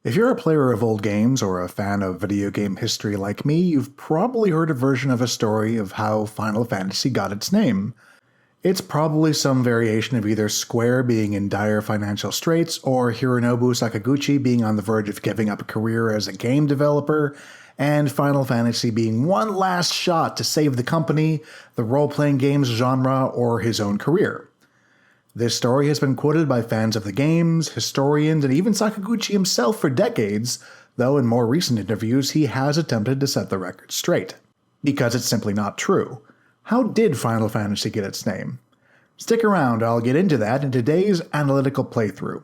If you're a player of old games or a fan of video game history like me, you've probably heard a version of a story of how Final Fantasy got its name. It's probably some variation of either Square being in dire financial straits or Hironobu Sakaguchi being on the verge of giving up a career as a game developer, and Final Fantasy being one last shot to save the company, the role-playing games genre, or his own career. This story has been quoted by fans of the games, historians, and even Sakaguchi himself for decades, though in more recent interviews he has attempted to set the record straight. Because it's simply not true. How did Final Fantasy get its name? Stick around, I'll get into that in today's analytical playthrough.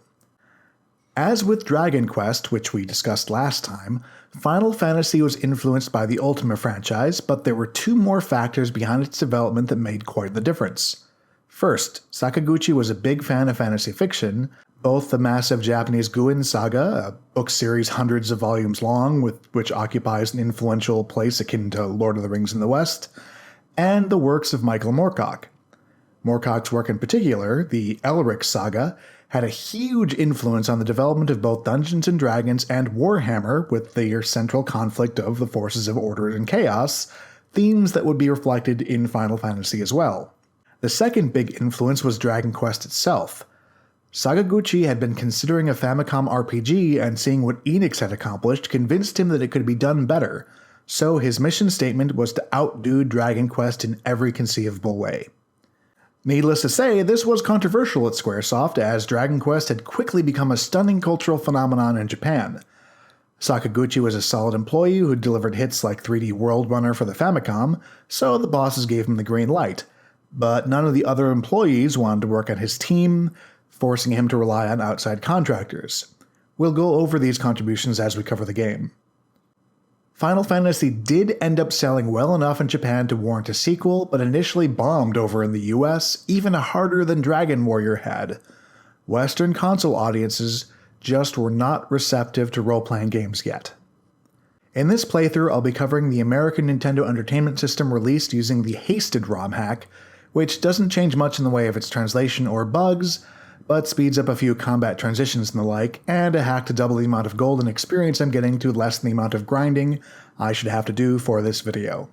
As with Dragon Quest, which we discussed last time, Final Fantasy was influenced by the Ultima franchise, but there were two more factors behind its development that made quite the difference. First, Sakaguchi was a big fan of fantasy fiction, both the massive Japanese Guin saga, a book series hundreds of volumes long, which occupies an influential place akin to Lord of the Rings in the West, and the works of Michael Moorcock. Moorcock's work in particular, the Elric saga, had a huge influence on the development of both Dungeons & Dragons and Warhammer, with their central conflict of the forces of order and chaos, themes that would be reflected in Final Fantasy as well. The second big influence was Dragon Quest itself. Sakaguchi had been considering a Famicom RPG, and seeing what Enix had accomplished convinced him that it could be done better, so his mission statement was to outdo Dragon Quest in every conceivable way. Needless to say, this was controversial at Squaresoft, as Dragon Quest had quickly become a stunning cultural phenomenon in Japan. Sakaguchi was a solid employee who delivered hits like 3D World Runner for the Famicom, so the bosses gave him the green light. But none of the other employees wanted to work on his team, forcing him to rely on outside contractors. We'll go over these contributions as we cover the game. Final Fantasy did end up selling well enough in Japan to warrant a sequel, but initially bombed over in the US, even harder than Dragon Warrior had. Western console audiences just were not receptive to role-playing games yet. In this playthrough, I'll be covering the American Nintendo Entertainment System released using the Hasted ROM hack, which doesn't change much in the way of its translation or bugs, but speeds up a few combat transitions and the like, and a hack to double the amount of gold and experience I'm getting to lessen the amount of grinding I should have to do for this video.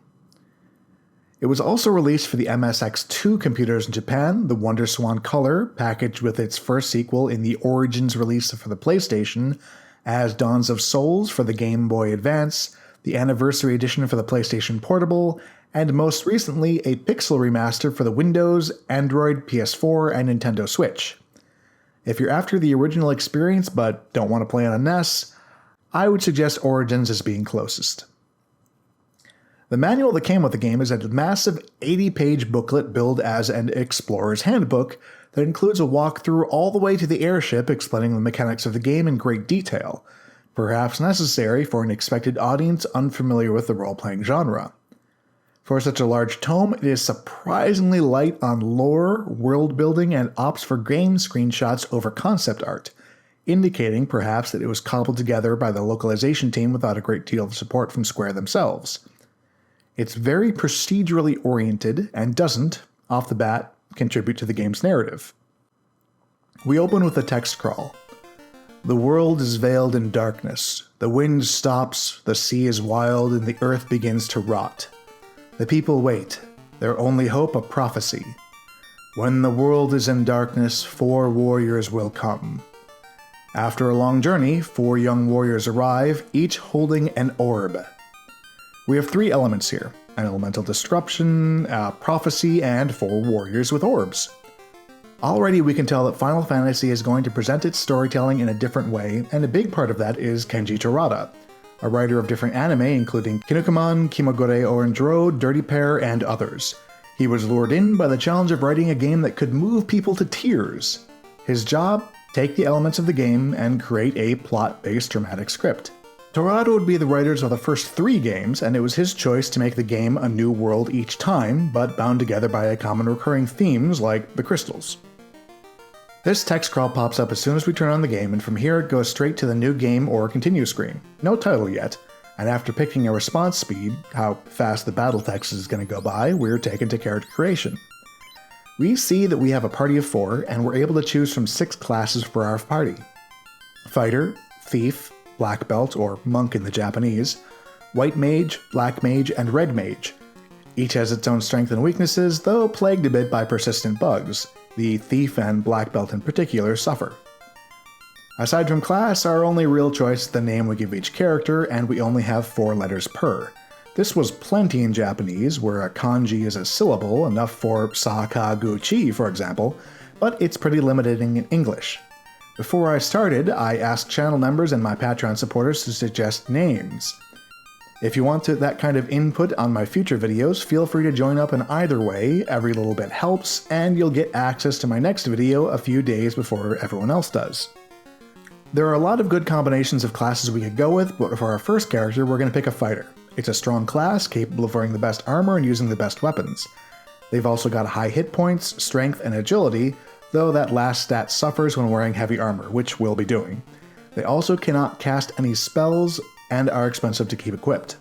It was also released for the MSX2 computers in Japan, the WonderSwan Color, packaged with its first sequel in the Origins release for the PlayStation, as Dawns of Souls for the Game Boy Advance, the Anniversary Edition for the PlayStation Portable, and most recently a pixel remaster for the Windows, Android, PS4, and Nintendo Switch. If you're after the original experience but don't want to play on a NES, I would suggest Origins as being closest. The manual that came with the game is a massive 80-page booklet billed as an Explorer's Handbook that includes a walkthrough all the way to the airship explaining the mechanics of the game in great detail, perhaps necessary for an expected audience unfamiliar with the role-playing genre. For such a large tome, it is surprisingly light on lore, world building, and opts for game screenshots over concept art, indicating perhaps that it was cobbled together by the localization team without a great deal of support from Square themselves. It's very procedurally oriented and doesn't, off the bat, contribute to the game's narrative. We open with a text crawl. The world is veiled in darkness, the wind stops, the sea is wild, and the earth begins to rot. The people wait, their only hope a prophecy. When the world is in darkness, 4 warriors will come. After a long journey, 4 young warriors arrive, each holding an orb. We have 3 elements here: an elemental disruption, a prophecy, and 4 warriors with orbs. Already we can tell that Final Fantasy is going to present its storytelling in a different way, and a big part of that is Kenji Terada, a writer of different anime including Kinnikuman, Kimagure Orange Road, Dirty Pair, and others. He was lured in by the challenge of writing a game that could move people to tears. His job? Take the elements of the game and create a plot-based dramatic script. Terada would be the writers of the first 3 games, and it was his choice to make the game a new world each time, but bound together by a common recurring themes like the crystals. This text crawl pops up as soon as we turn on the game, and from here it goes straight to the new game or continue screen. No title yet, and after picking a response speed, how fast the battle text is going to go by, we're taken to character creation. We see that we have a party of 4, and we're able to choose from 6 classes for our party: Fighter, Thief, black belt or monk in the Japanese, white mage, black mage, and red mage. Each has its own strengths and weaknesses, though plagued a bit by persistent bugs. The thief and black belt in particular suffer. Aside from class, our only real choice is the name we give each character, and we only have 4 letters per. This was plenty in Japanese, where a kanji is a syllable, enough for Sakaguchi, for example, but it's pretty limited in English. Before I started, I asked channel members and my Patreon supporters to suggest names. If you want that kind of input on my future videos, feel free to join up in either way. Every little bit helps, and you'll get access to my next video a few days before everyone else does. There are a lot of good combinations of classes we could go with, but for our first character, we're going to pick a fighter. It's a strong class, capable of wearing the best armor and using the best weapons. They've also got high hit points, strength, and agility, though that last stat suffers when wearing heavy armor, which we'll be doing. They also cannot cast any spells, and are expensive to keep equipped.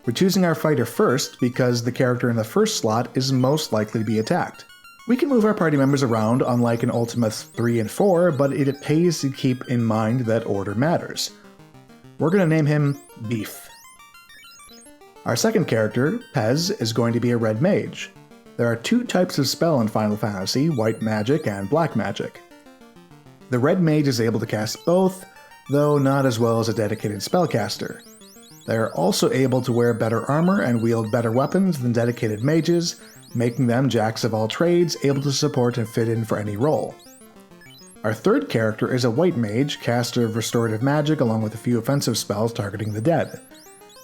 We're choosing our fighter first because the character in the first slot is most likely to be attacked. We can move our party members around unlike in Ultima 3 and 4, but it pays to keep in mind that order matters. We're going to name him Beef. Our second character, Pez, is going to be a red mage. There are 2 types of spell in Final Fantasy, white magic and black magic. The red mage is able to cast both, though not as well as a dedicated spellcaster. They are also able to wear better armor and wield better weapons than dedicated mages, making them jacks of all trades, able to support and fit in for any role. Our third character is a white mage, caster of restorative magic along with a few offensive spells targeting the dead.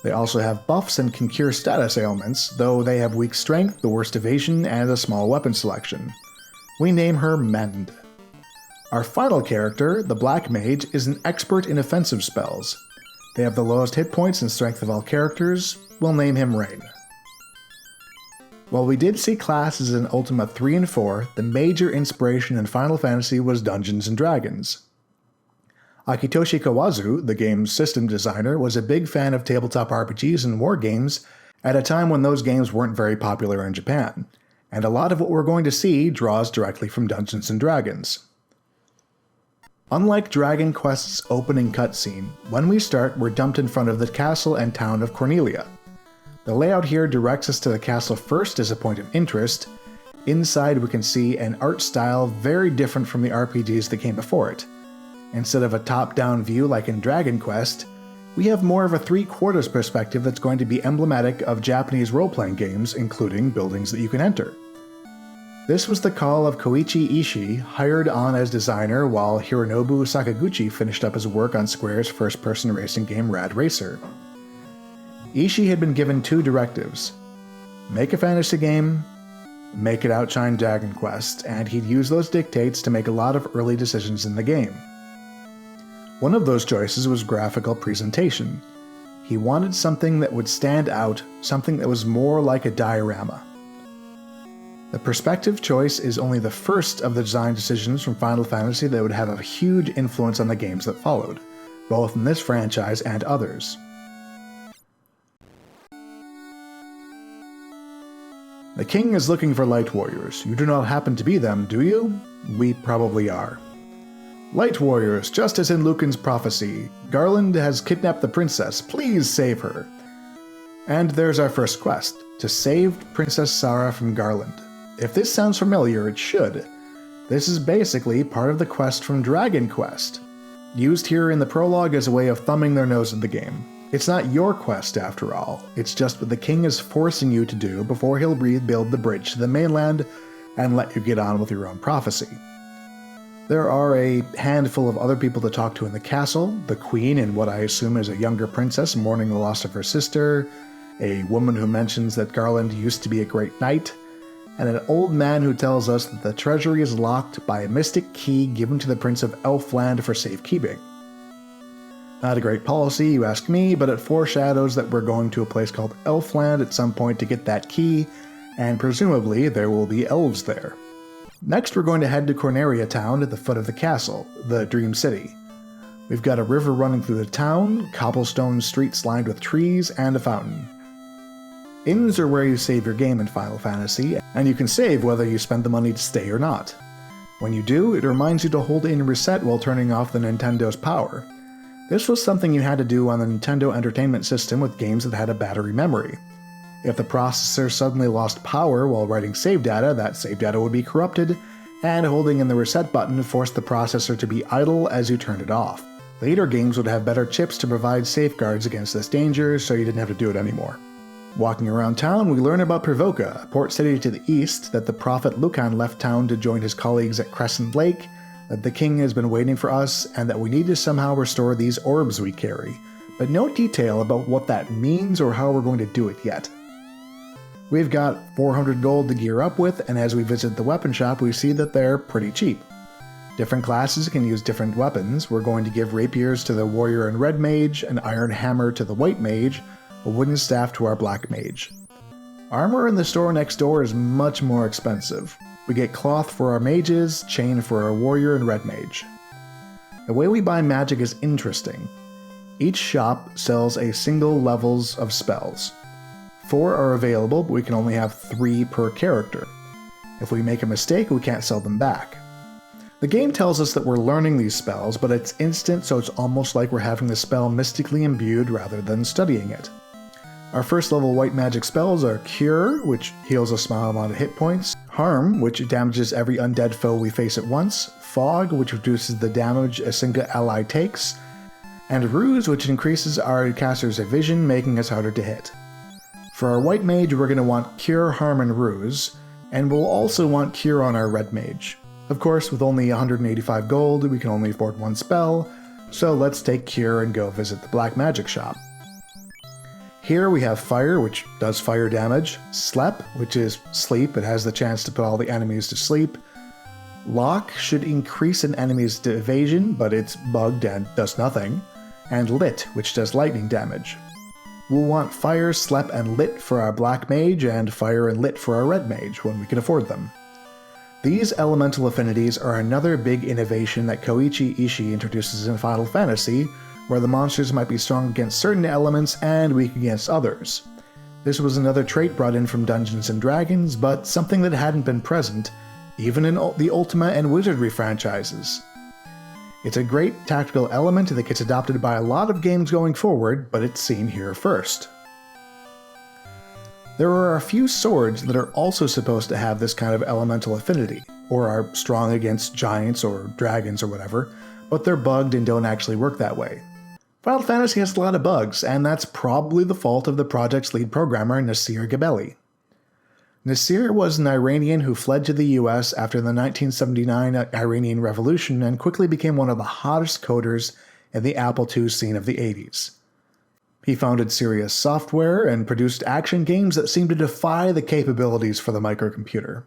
They also have buffs and can cure status ailments, though they have weak strength, the worst evasion, and a small weapon selection. We name her Mend. Our final character, the Black Mage, is an expert in offensive spells. They have the lowest hit points and strength of all characters. We'll name him Rain. While we did see classes in Ultima 3 and 4, the major inspiration in Final Fantasy was Dungeons & Dragons. Akitoshi Kawazu, the game's system designer, was a big fan of tabletop RPGs and war games at a time when those games weren't very popular in Japan, and a lot of what we're going to see draws directly from Dungeons & Dragons. Unlike Dragon Quest's opening cutscene, when we start, we're dumped in front of the castle and town of Cornelia. The layout here directs us to the castle first as a point of interest. Inside we can see an art style very different from the RPGs that came before it. Instead of a top-down view like in Dragon Quest, we have more of a 3/4 perspective that's going to be emblematic of Japanese role-playing games, including buildings that you can enter. This was the call of Koichi Ishii, hired on as designer while Hironobu Sakaguchi finished up his work on Square's first-person racing game Rad Racer. Ishii had been given 2 directives: make a fantasy game, make it outshine Dragon Quest, and he'd use those dictates to make a lot of early decisions in the game. One of those choices was graphical presentation. He wanted something that would stand out, something that was more like a diorama. The perspective choice is only the first of the design decisions from Final Fantasy that would have a huge influence on the games that followed, both in this franchise and others. The king is looking for light warriors. You do not happen to be them, do you? We probably are. Light warriors, just as in Lucan's prophecy. Garland has kidnapped the princess. Please save her. And there's our first quest, to save Princess Sarah from Garland. If this sounds familiar, it should. This is basically part of the quest from Dragon Quest, used here in the prologue as a way of thumbing their nose at the game. It's not your quest after all, it's just what the king is forcing you to do before he'll rebuild the bridge to the mainland and let you get on with your own prophecy. There are a handful of other people to talk to in the castle, the queen and what I assume is a younger princess mourning the loss of her sister, a woman who mentions that Garland used to be a great knight, and an old man who tells us that the treasury is locked by a mystic key given to the Prince of Elfland for safekeeping. Not a great policy, you ask me, but it foreshadows that we're going to a place called Elfland at some point to get that key, and presumably there will be elves there. Next we're going to head to Corneria Town at the foot of the castle, the Dream City. We've got a river running through the town, cobblestone streets lined with trees, and a fountain. Inns are where you save your game in Final Fantasy, and you can save whether you spend the money to stay or not. When you do, it reminds you to hold in reset while turning off the Nintendo's power. This was something you had to do on the Nintendo Entertainment System with games that had a battery memory. If the processor suddenly lost power while writing save data, that save data would be corrupted, and holding in the reset button forced the processor to be idle as you turned it off. Later games would have better chips to provide safeguards against this danger, so you didn't have to do it anymore. Walking around town, we learn about Privoka, a port city to the east, that the prophet Lucan left town to join his colleagues at Crescent Lake, that the king has been waiting for us, and that we need to somehow restore these orbs we carry, but no detail about what that means or how we're going to do it yet. We've got 400 gold to gear up with, and as we visit the weapon shop we see that they're pretty cheap. Different classes can use different weapons. We're going to give rapiers to the warrior and red mage, an iron hammer to the white mage, a wooden staff to our black mage. Armor in the store next door is much more expensive. We get cloth for our mages, chain for our warrior and red mage. The way we buy magic is interesting. Each shop sells a single levels of spells. 4 are available, but we can only have 3 per character. If we make a mistake, we can't sell them back. The game tells us that we're learning these spells, but it's instant, so it's almost like we're having the spell mystically imbued rather than studying it. Our first level white magic spells are Cure, which heals a small amount of hit points, Harm, which damages every undead foe we face at once, Fog, which reduces the damage a single ally takes, and Ruse, which increases our caster's evasion, making us harder to hit. For our white mage, we're going to want Cure, Harm, and Ruse, and we'll also want Cure on our red mage. Of course, with only 185 gold, we can only afford 1 spell, so let's take Cure and go visit the black magic shop. Here we have Fire, which does fire damage, Slep, which is sleep, it has the chance to put all the enemies to sleep, Lock should increase an enemy's evasion, but it's bugged and does nothing, and Lit, which does lightning damage. We'll want Fire, Slep, and Lit for our black mage, and Fire and Lit for our red mage, when we can afford them. These elemental affinities are another big innovation that Koichi Ishii introduces in Final Fantasy, where the monsters might be strong against certain elements and weak against others. This was another trait brought in from Dungeons & Dragons, but something that hadn't been present, even in the Ultima and Wizardry franchises. It's a great tactical element that gets adopted by a lot of games going forward, but it's seen here first. There are a few swords that are also supposed to have this kind of elemental affinity, or are strong against giants or dragons or whatever, but they're bugged and don't actually work that way. Final Fantasy has a lot of bugs, and that's probably the fault of the project's lead programmer, Nasir Gabelli. Nasir was an Iranian who fled to the US after the 1979 Iranian Revolution and quickly became one of the hottest coders in the Apple II scene of the 80s. He founded Sirius Software and produced action games that seemed to defy the capabilities for the microcomputer.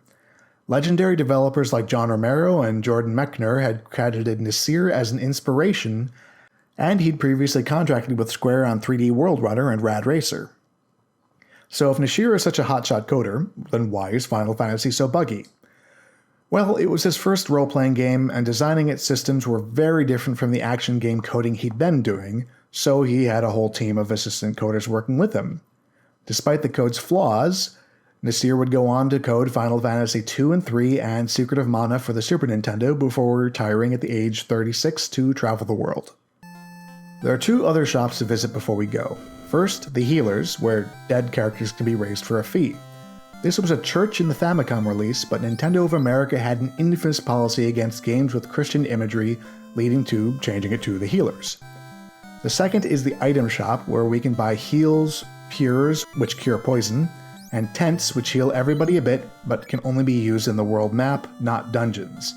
Legendary developers like John Romero and Jordan Mechner had credited Nasir as an inspiration, and he'd previously contracted with Square on 3D World Runner and Rad Racer. So if Nasir is such a hotshot coder, then why is Final Fantasy so buggy? Well, it was his first role-playing game, and designing its systems were very different from the action game coding he'd been doing, so he had a whole team of assistant coders working with him. Despite the code's flaws, Nasir would go on to code Final Fantasy II and III and Secret of Mana for the Super Nintendo before retiring at the age 36 to travel the world. There are 2 other shops to visit before we go. First, the Healers, where dead characters can be raised for a fee. This was a church in the Famicom release, but Nintendo of America had an infamous policy against games with Christian imagery, leading to changing it to the Healers. The second is the item shop, where we can buy heals, cures, which cure poison, and tents, which heal everybody a bit, but can only be used in the world map, not dungeons.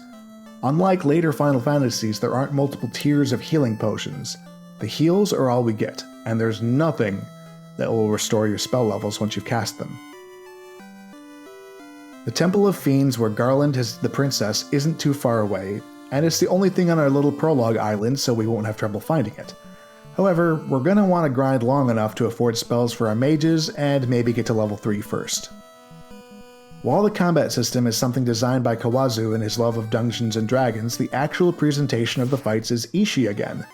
Unlike later Final Fantasies, there aren't multiple tiers of healing potions. The heals are all we get, and there's nothing that will restore your spell levels once you've cast them. The Temple of Fiends, where Garland has the princess, isn't too far away, and it's the only thing on our little prologue island, so we won't have trouble finding it. However, we're going to want to grind long enough to afford spells for our mages and maybe get to level 3 first. While the combat system is something designed by Kawazu and his love of Dungeons & Dragons, the actual presentation of the fights is Ishii again.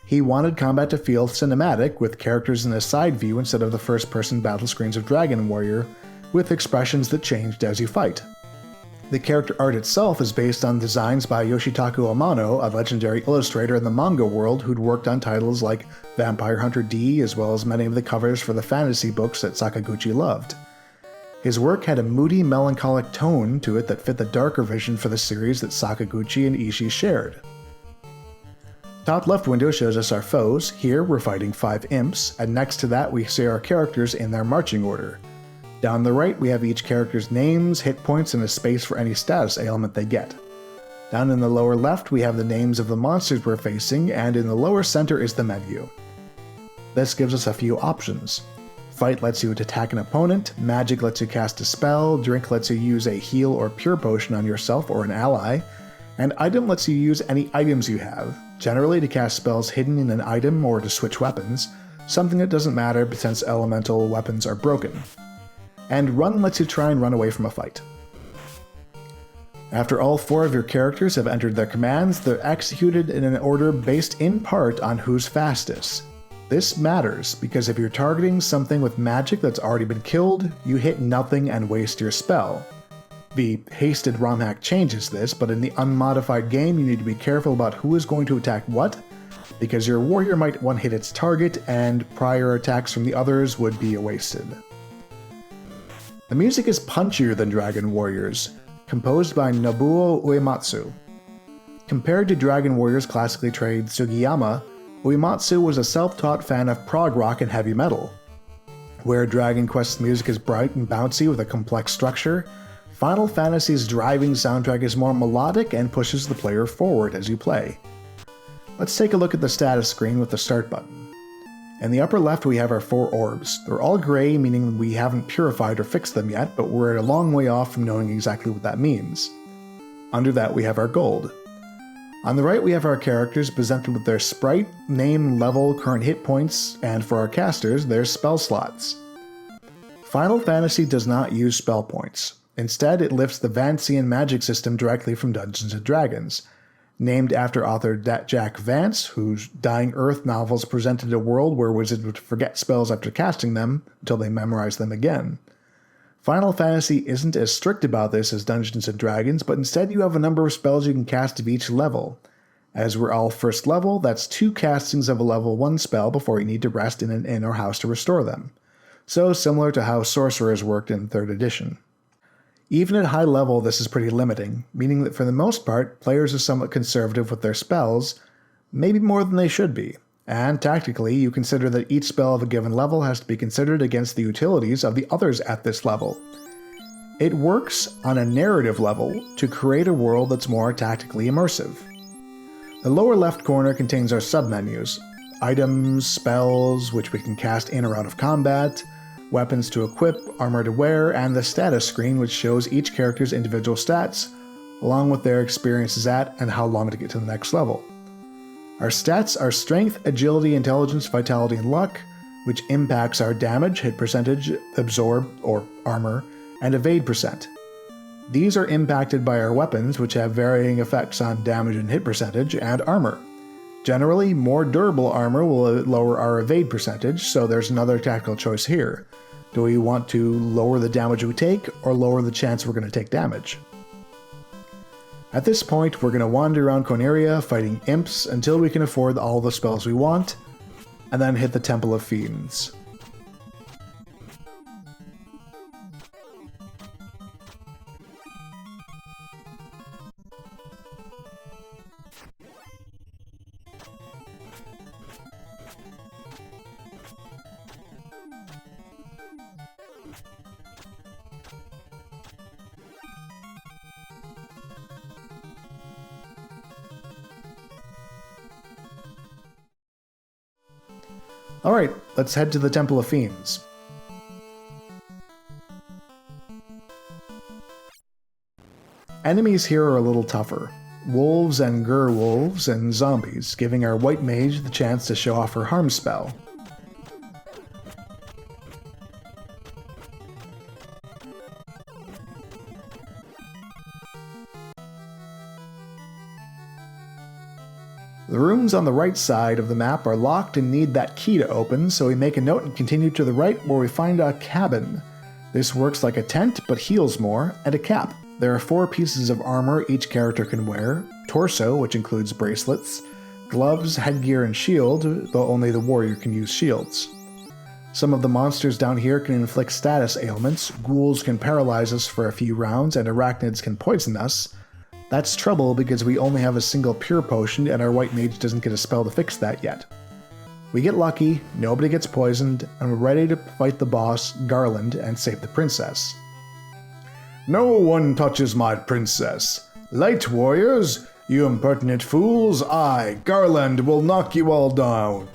He wanted combat to feel cinematic, with characters in a side view instead of the first-person battle screens of Dragon Warrior, with expressions that changed as you fight. The character art itself is based on designs by Yoshitaku Amano, a legendary illustrator in the manga world who'd worked on titles like Vampire Hunter D, as well as many of the covers for the fantasy books that Sakaguchi loved. His work had a moody, melancholic tone to it that fit the darker vision for the series that Sakaguchi and Ishii shared. Top left window shows us our foes. Here we're fighting 5 imps, and next to that we see our characters in their marching order. Down the right we have each character's names, hit points, and a space for any status ailment they get. Down in the lower left we have the names of the monsters we're facing, and in the lower center is the menu. This gives us a few options. Fight lets you attack an opponent, magic lets you cast a spell, drink lets you use a heal or cure potion on yourself or an ally, and item lets you use any items you have, generally to cast spells hidden in an item or to switch weapons, something that doesn't matter since elemental weapons are broken. And run lets you try and run away from a fight. After all 4 of your characters have entered their commands, they're executed in an order based in part on who's fastest. This matters because if you're targeting something with magic that's already been killed, you hit nothing and waste your spell. The hasted romhack changes this, but in the unmodified game you need to be careful about who is going to attack what, because your warrior might one-hit its target and prior attacks from the others would be wasted. The music is punchier than Dragon Warriors, composed by Nobuo Uematsu. Compared to Dragon Warriors' classically trained Sugiyama, Uematsu was a self-taught fan of prog rock and heavy metal. Where Dragon Quest's music is bright and bouncy with a complex structure, Final Fantasy's driving soundtrack is more melodic and pushes the player forward as you play. Let's take a look at the status screen with the start button. In the upper left we have our 4 orbs. They're all gray, meaning we haven't purified or fixed them yet, but we're a long way off from knowing exactly what that means. Under that we have our gold. On the right we have our characters presented with their sprite, name, level, current hit points, and for our casters, their spell slots. Final Fantasy does not use spell points. Instead, it lifts the Vancian magic system directly from Dungeons & Dragons. Named after author Jack Vance, whose Dying Earth novels presented a world where wizards would forget spells after casting them until they memorized them again. Final Fantasy isn't as strict about this as Dungeons & Dragons, but instead you have a number of spells you can cast of each level. As we're all first level, that's 2 castings of a level 1 spell before you need to rest in an inn or house to restore them. So similar to how sorcerers worked in 3rd edition. Even at high level this is pretty limiting, meaning that for the most part, players are somewhat conservative with their spells, maybe more than they should be. And tactically, you consider that each spell of a given level has to be considered against the utilities of the others at this level. It works on a narrative level to create a world that's more tactically immersive. The lower left corner contains our submenus: items, spells, which we can cast in or out of combat, weapons to equip, armor to wear, and the status screen, which shows each character's individual stats, along with their experiences at and how long to get to the next level. Our stats are Strength, Agility, Intelligence, Vitality, and Luck, which impacts our damage, hit percentage, absorb, or armor, and evade percent. These are impacted by our weapons, which have varying effects on damage and hit percentage, and armor. Generally, more durable armor will lower our evade percentage, so there's another tactical choice here. Do we want to lower the damage we take, or lower the chance we're going to take damage? At this point, we're going to wander around Corneria fighting imps until we can afford all the spells we want, and then hit the Temple of Fiends. Alright, let's head to the Temple of Fiends. Enemies here are a little tougher. Wolves and gur-wolves and zombies, giving our white mage the chance to show off her harm spell. The rooms on the right side of the map are locked and need that key to open, so we make a note and continue to the right where we find a cabin. This works like a tent but heals more, and a cap. There are 4 pieces of armor each character can wear: torso, which includes bracelets, gloves, headgear, and shield, though only the warrior can use shields. Some of the monsters down here can inflict status ailments, ghouls can paralyze us for a few rounds, and arachnids can poison us. That's trouble because we only have a single pure potion and our white mage doesn't get a spell to fix that yet. We get lucky, nobody gets poisoned, and we're ready to fight the boss, Garland, and save the princess. No one touches my princess. Light warriors, you impertinent fools, I, Garland, will knock you all down.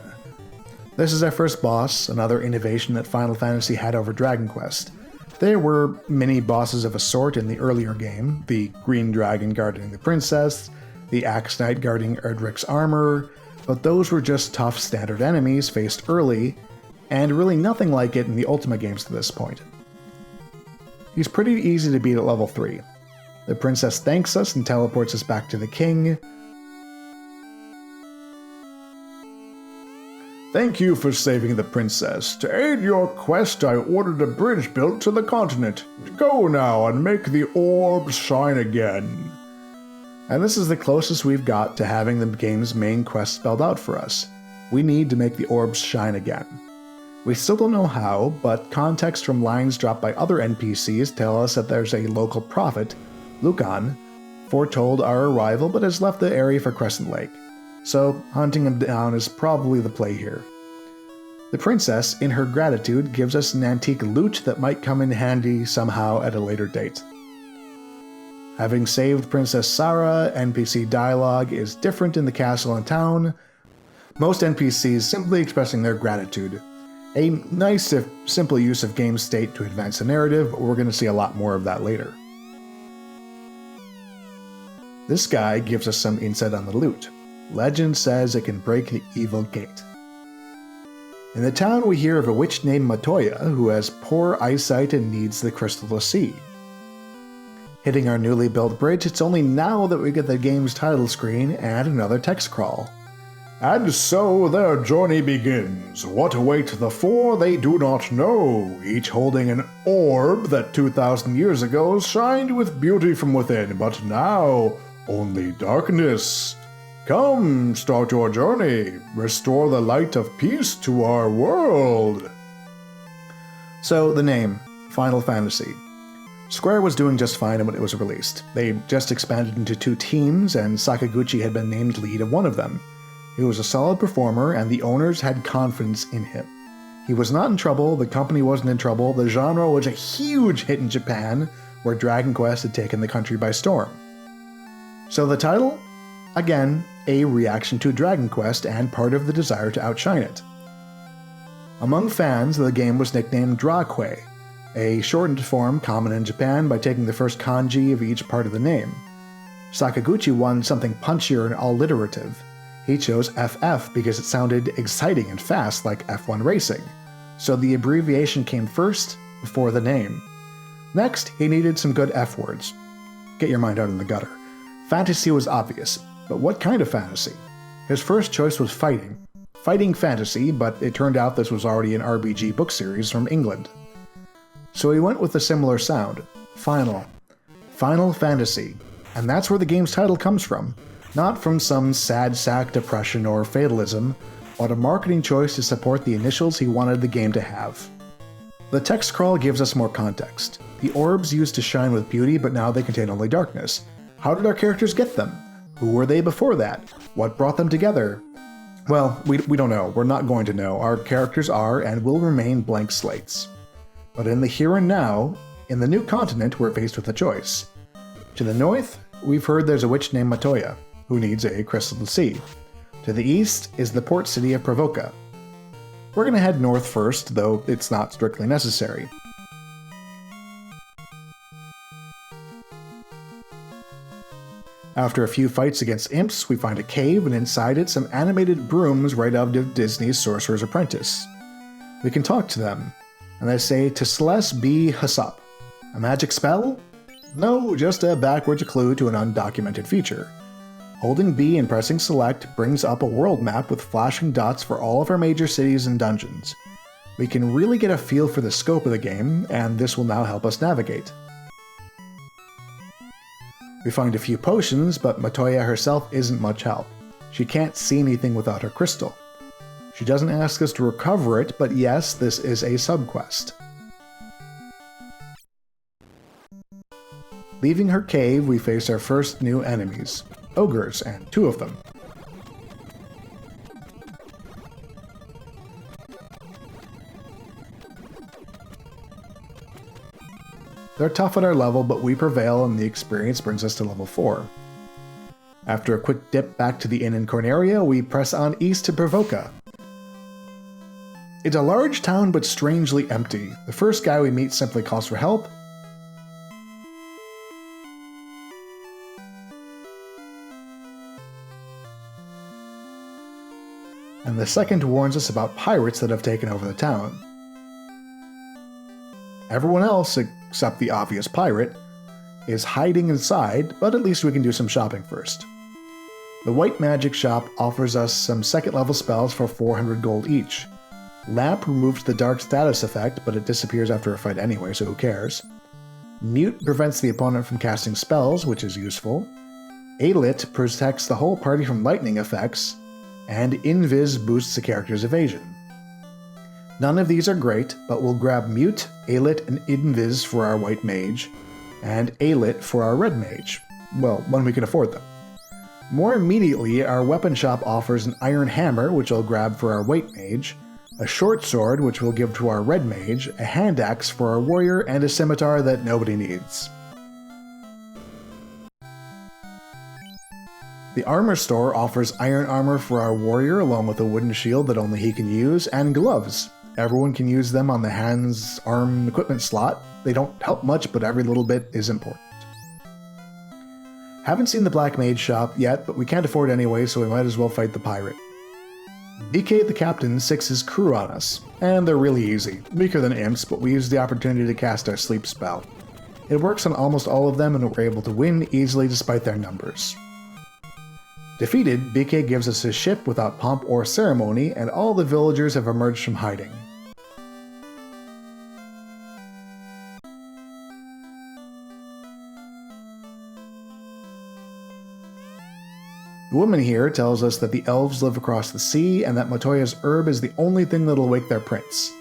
This is our first boss, another innovation that Final Fantasy had over Dragon Quest. There were mini-bosses of a sort in the earlier game, the green dragon guarding the princess, the axe knight guarding Erdrick's armor, but those were just tough standard enemies faced early, and really nothing like it in the Ultima games to this point. He's pretty easy to beat at level 3. The princess thanks us and teleports us back to the king. Thank you for saving the princess. To aid your quest, I ordered a bridge built to the continent. Go now and make the orbs shine again. And this is the closest we've got to having the game's main quest spelled out for us. We need to make the orbs shine again. We still don't know how, but context from lines dropped by other NPCs tell us that there's a local prophet, Lucan, foretold our arrival but has left the area for Crescent Lake. So hunting him down is probably the play here. The princess, in her gratitude, gives us an antique lute that might come in handy somehow at a later date. Having saved Princess Sarah, NPC dialogue is different in the castle and town, most NPCs simply expressing their gratitude. A nice if simple use of game state to advance the narrative, but we're going to see a lot more of that later. This guy gives us some insight on the lute. Legend says it can break the evil gate. In the town we hear of a witch named Matoya who has poor eyesight and needs the crystal to see. Hitting our newly built bridge, it's only now that we get the game's title screen and another text crawl. And so their journey begins. What await the 4 they do not know, each holding an orb that 2,000 years ago shined with beauty from within, but now only darkness. Come, start your journey. Restore the light of peace to our world. So, the name, Final Fantasy. Square was doing just fine when it was released. They just expanded into 2 teams, and Sakaguchi had been named lead of one of them. He was a solid performer, and the owners had confidence in him. He was not in trouble, the company wasn't in trouble, the genre was a huge hit in Japan, where Dragon Quest had taken the country by storm. So the title? Again, a reaction to Dragon Quest and part of the desire to outshine it. Among fans, the game was nicknamed Drakwe, a shortened form common in Japan by taking the first kanji of each part of the name. Sakaguchi wanted something punchier and alliterative. He chose FF because it sounded exciting and fast like F1 racing, so the abbreviation came first before the name. Next, he needed some good F words. Get your mind out in the gutter. Fantasy was obvious, but what kind of fantasy? His first choice was fighting. Fighting fantasy, but it turned out this was already an RPG book series from England. So he went with a similar sound, Final. Final Fantasy. And that's where the game's title comes from. Not from some sad sack depression or fatalism, but a marketing choice to support the initials he wanted the game to have. The text crawl gives us more context. The orbs used to shine with beauty, but now they contain only darkness. How did our characters get them? Who were they before that? What brought them together? Well, we don't know. We're not going to know. Our characters are and will remain blank slates. But in the here and now, in the new continent, we're faced with a choice. To the north, we've heard there's a witch named Matoya, who needs a crystal to see. To the east is the port city of Pravoka. We're going to head north first, though it's not strictly necessary. After a few fights against imps, we find a cave, and inside it some animated brooms right out of Disney's Sorcerer's Apprentice. We can talk to them, and they say Tisles B. Hasup. A magic spell? No, just a backwards clue to an undocumented feature. Holding B and pressing select brings up a world map with flashing dots for all of our major cities and dungeons. We can really get a feel for the scope of the game, and this will now help us navigate. We find a few potions, but Matoya herself isn't much help. She can't see anything without her crystal. She doesn't ask us to recover it, but yes, this is a subquest. Leaving her cave, we face our first new enemies, ogres, and 2 of them. They're tough at our level, but we prevail and the experience brings us to level 4. After a quick dip back to the inn in Corneria, we press on east to Provoca. It's a large town but strangely empty. The first guy we meet simply calls for help. And the second warns us about pirates that have taken over the town. Everyone else, except the obvious pirate, is hiding inside, but at least we can do some shopping first. The White Magic Shop offers us some second level spells for 400 gold each. Lamp removes the dark status effect, but it disappears after a fight anyway, so who cares. Mute prevents the opponent from casting spells, which is useful. Alit protects the whole party from lightning effects, and Invis boosts the character's evasion. None of these are great, but we'll grab Mute, Alit, and Invis for our White Mage, and Alit for our Red Mage. Well, when we can afford them. More immediately, our weapon shop offers an Iron Hammer, which I'll grab for our White Mage, a Short Sword, which we'll give to our Red Mage, a Hand Axe for our Warrior, and a Scimitar that nobody needs. The Armor Store offers Iron Armor for our Warrior along with a wooden shield that only he can use, and gloves. Everyone can use them on the hands, arm, equipment slot. They don't help much, but every little bit is important. Haven't seen the Black Mage shop yet, but we can't afford it anyway, so we might as well fight the pirate. DK the Captain sicks his crew on us, and they're really easy. Weaker than imps, but we use the opportunity to cast our sleep spell. It works on almost all of them, and we're able to win easily despite their numbers. Defeated, BK gives us his ship without pomp or ceremony, and all the villagers have emerged from hiding. The woman here tells us that the elves live across the sea and that Matoya's herb is the only thing that'll wake their prince.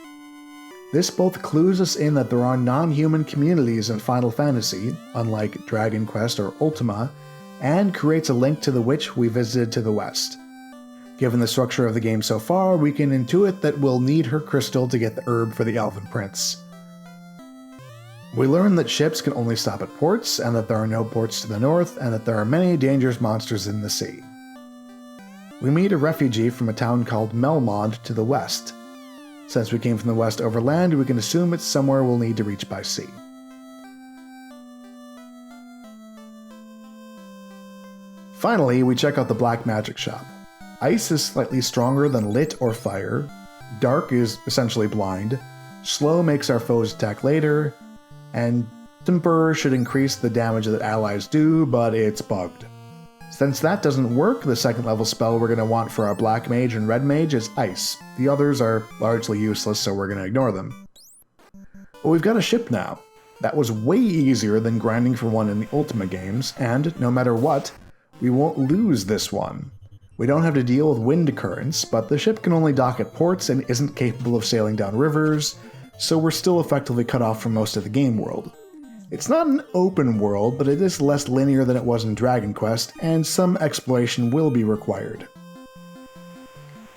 This both clues us in that there are non-human communities in Final Fantasy, unlike Dragon Quest or Ultima, and creates a link to the witch we visited to the west. Given the structure of the game so far, we can intuit that we'll need her crystal to get the herb for the elven prince. We learn that ships can only stop at ports, and that there are no ports to the north, and that there are many dangerous monsters in the sea. We meet a refugee from a town called Melmond to the west. Since we came from the west over land, we can assume it's somewhere we'll need to reach by sea. Finally, we check out the Black Magic shop. Ice is slightly stronger than Lit or Fire. Dark is essentially blind. Slow makes our foes attack later. And Temper should increase the damage that allies do, but it's bugged. Since that doesn't work, the second level spell we're going to want for our Black Mage and Red Mage is Ice. The others are largely useless, so we're going to ignore them. But we've got a ship now. That was way easier than grinding for one in the Ultima games, and no matter what, we won't lose this one. We don't have to deal with wind currents, but the ship can only dock at ports and isn't capable of sailing down rivers, so we're still effectively cut off from most of the game world. It's not an open world, but it is less linear than it was in Dragon Quest, and some exploration will be required.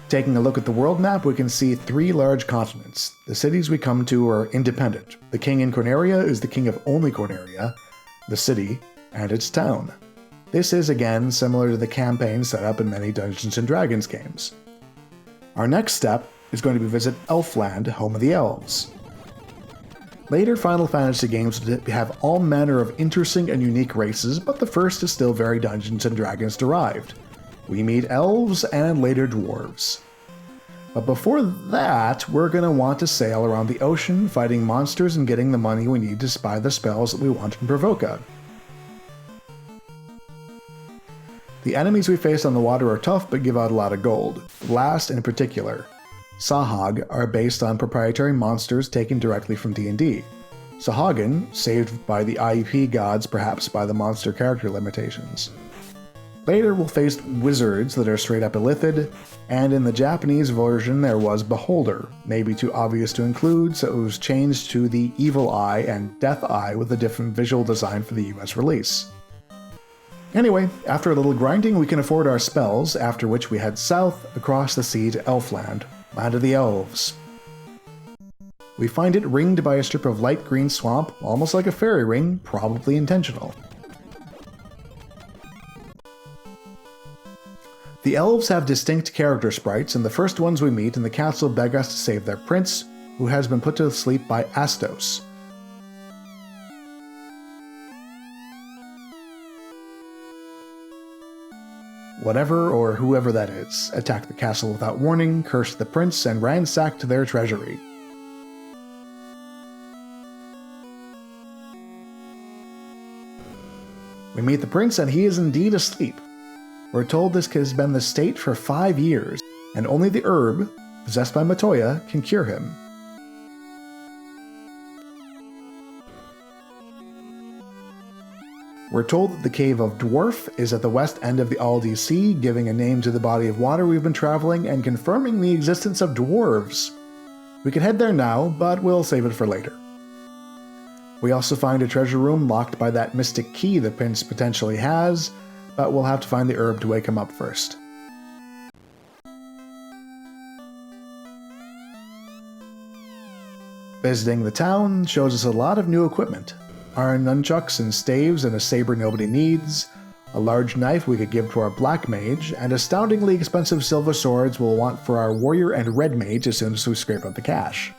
Taking a look at the world map, we can see 3 large continents. The cities we come to are independent. The king in Corneria is the king of only Corneria, the city, and its town. This is, again, similar to the campaign set up in many Dungeons & Dragons games. Our next step is going to be visit Elfland, home of the elves. Later Final Fantasy games have all manner of interesting and unique races, but the first is still very Dungeons & Dragons derived. We meet elves and later dwarves. But before that, we're going to want to sail around the ocean, fighting monsters and getting the money we need to buy the spells that we want in Provoca. The enemies we face on the water are tough but give out a lot of gold. The last in particular, Sahag, are based on proprietary monsters taken directly from D&D. Sahagin, saved by the IEP gods, perhaps by the monster character limitations. Later we'll face wizards that are straight up illithid, and in the Japanese version there was Beholder, maybe too obvious to include, so it was changed to the Evil Eye and Death Eye with a different visual design for the US release. Anyway, after a little grinding we can afford our spells, after which we head south across the sea to Elfland, land of the elves. We find it ringed by a strip of light green swamp, almost like a fairy ring, probably intentional. The elves have distinct character sprites, and the first ones we meet in the castle beg us to save their prince, who has been put to sleep by Astos. Whatever or whoever that is, attacked the castle without warning, cursed the prince, and ransacked their treasury. We meet the prince and he is indeed asleep. We're told this has been the state for 5 years, and only the herb, possessed by Matoya, can cure him. We're told that the Cave of Dwarf is at the west end of the Aldi Sea, giving a name to the body of water we've been traveling and confirming the existence of dwarves. We could head there now, but we'll save it for later. We also find a treasure room locked by that mystic key the prince potentially has, but we'll have to find the herb to wake him up first. Visiting the town shows us a lot of new equipment. Iron nunchucks and staves and a saber nobody needs, a large knife we could give to our black mage, and astoundingly expensive silver swords we'll want for our warrior and red mage as soon as we scrape up the cash.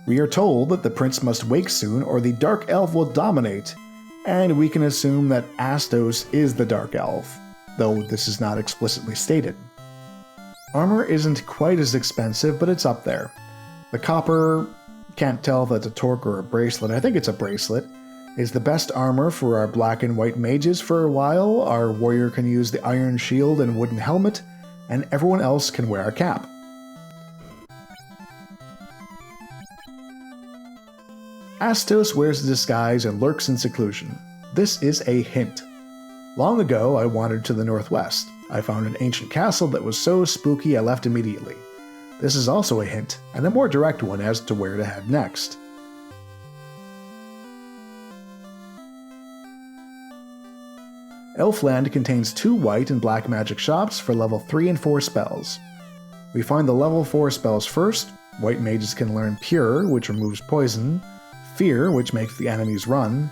We are told that the prince must wake soon or the dark elf will dominate, and we can assume that Astos is the dark elf, though this is not explicitly stated. Armor isn't quite as expensive, but it's up there. The copper, can't tell if that's a torque or a bracelet, I think it's a bracelet, is the best armor for our black and white mages for a while. Our warrior can use the iron shield and wooden helmet, and everyone else can wear a cap. Astos wears a disguise and lurks in seclusion. This is a hint. Long ago, I wandered to the northwest. I found an ancient castle that was so spooky I left immediately. This is also a hint, and a more direct one as to where to head next. Elfland contains 2 white and black magic shops for level 3 and 4 spells. We find the level 4 spells first. White mages can learn Pure, which removes poison, Fear, which makes the enemies run,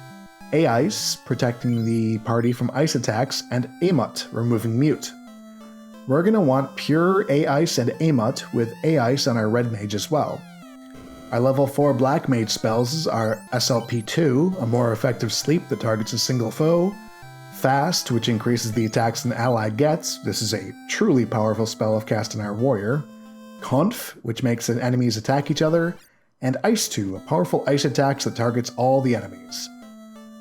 A-Ice, protecting the party from ice attacks, and Amut, removing Mute. We're going to want Pure, A-Ice, and Amut, with A-Ice on our red mage as well. Our level 4 black mage spells are SLP2, a more effective sleep that targets a single foe, Fast, which increases the attacks an ally gets, this is a truly powerful spell if cast on our warrior, Conf, which makes enemies attack each other, and Ice 2, a powerful ice attack that targets all the enemies.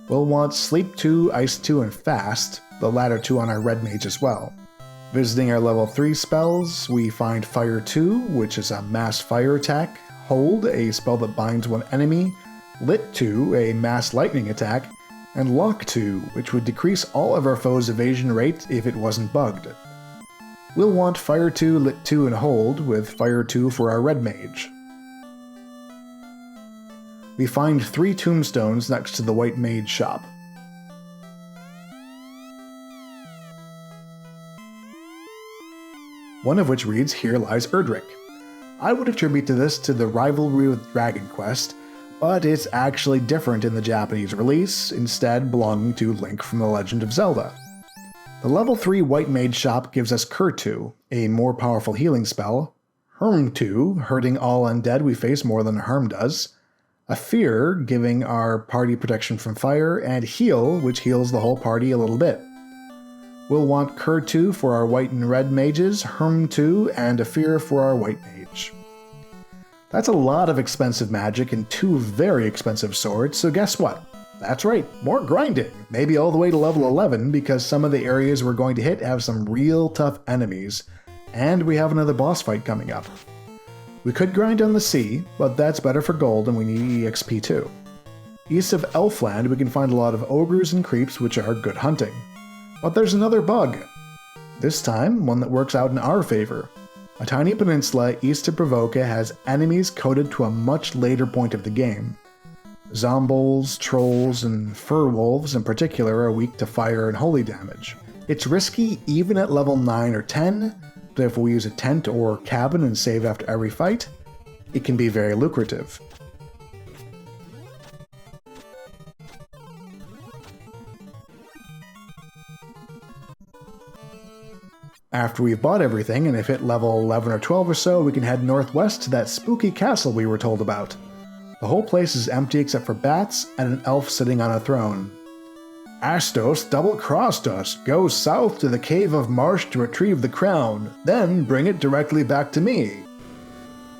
We'll want Sleep 2, Ice 2, and Fast, the latter 2 on our red mage as well. Visiting our level 3 spells, we find Fire 2, which is a mass fire attack, Hold, a spell that binds one enemy, Lit 2, a mass lightning attack, and Lock 2, which would decrease all of our foes' evasion rate if it wasn't bugged. We'll want Fire 2, Lit 2, and Hold, with Fire 2 for our red mage. We find 3 tombstones next to the white mage shop. One of which reads, "Here lies Erdrick." I would attribute this to the rivalry with Dragon Quest, but it's actually different in the Japanese release, instead belonging to Link from The Legend of Zelda. The level 3 white mage shop gives us Cur 2, a more powerful healing spell, Herm 2, hurting all undead we face more than Herm does, a Fear, giving our party protection from fire, and Heal, which heals the whole party a little bit. We'll want Cur 2 for our white and red mages, Herm 2, and a Fear for our white mage. That's a lot of expensive magic and 2 very expensive swords, so guess what? That's right, more grinding, maybe all the way to level 11, because some of the areas we're going to hit have some real tough enemies, and we have another boss fight coming up. We could grind on the sea, but that's better for gold and we need EXP too. East of Elfland we can find a lot of ogres and creeps which are good hunting. But there's another bug. This time, one that works out in our favor. A tiny peninsula east of Provoca has enemies coded to a much later point of the game. Zombols, trolls, and furwolves in particular are weak to fire and holy damage. It's risky even at level 9 or 10, but if we use a tent or cabin and save after every fight, it can be very lucrative. After we've bought everything and have hit level 11 or 12 or so, we can head northwest to that spooky castle we were told about. The whole place is empty except for bats and an elf sitting on a throne. Astos double-crossed us. Go south to the Cave of Marsh to retrieve the crown, then bring it directly back to me.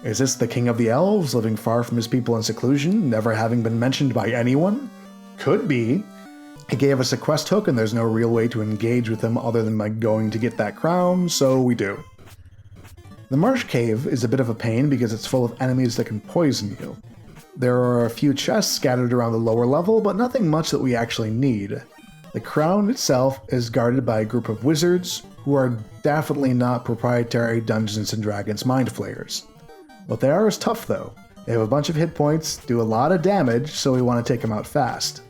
Is this the king of the elves, living far from his people in seclusion, never having been mentioned by anyone? Could be. He gave us a quest hook and there's no real way to engage with him other than by going to get that crown, so we do. The Marsh Cave is a bit of a pain because it's full of enemies that can poison you. There are a few chests scattered around the lower level, but nothing much that we actually need. The crown itself is guarded by a group of wizards, who are definitely not proprietary Dungeons & Dragons mind flayers. What they are is tough though. They have a bunch of hit points, do a lot of damage, so we want to take them out fast.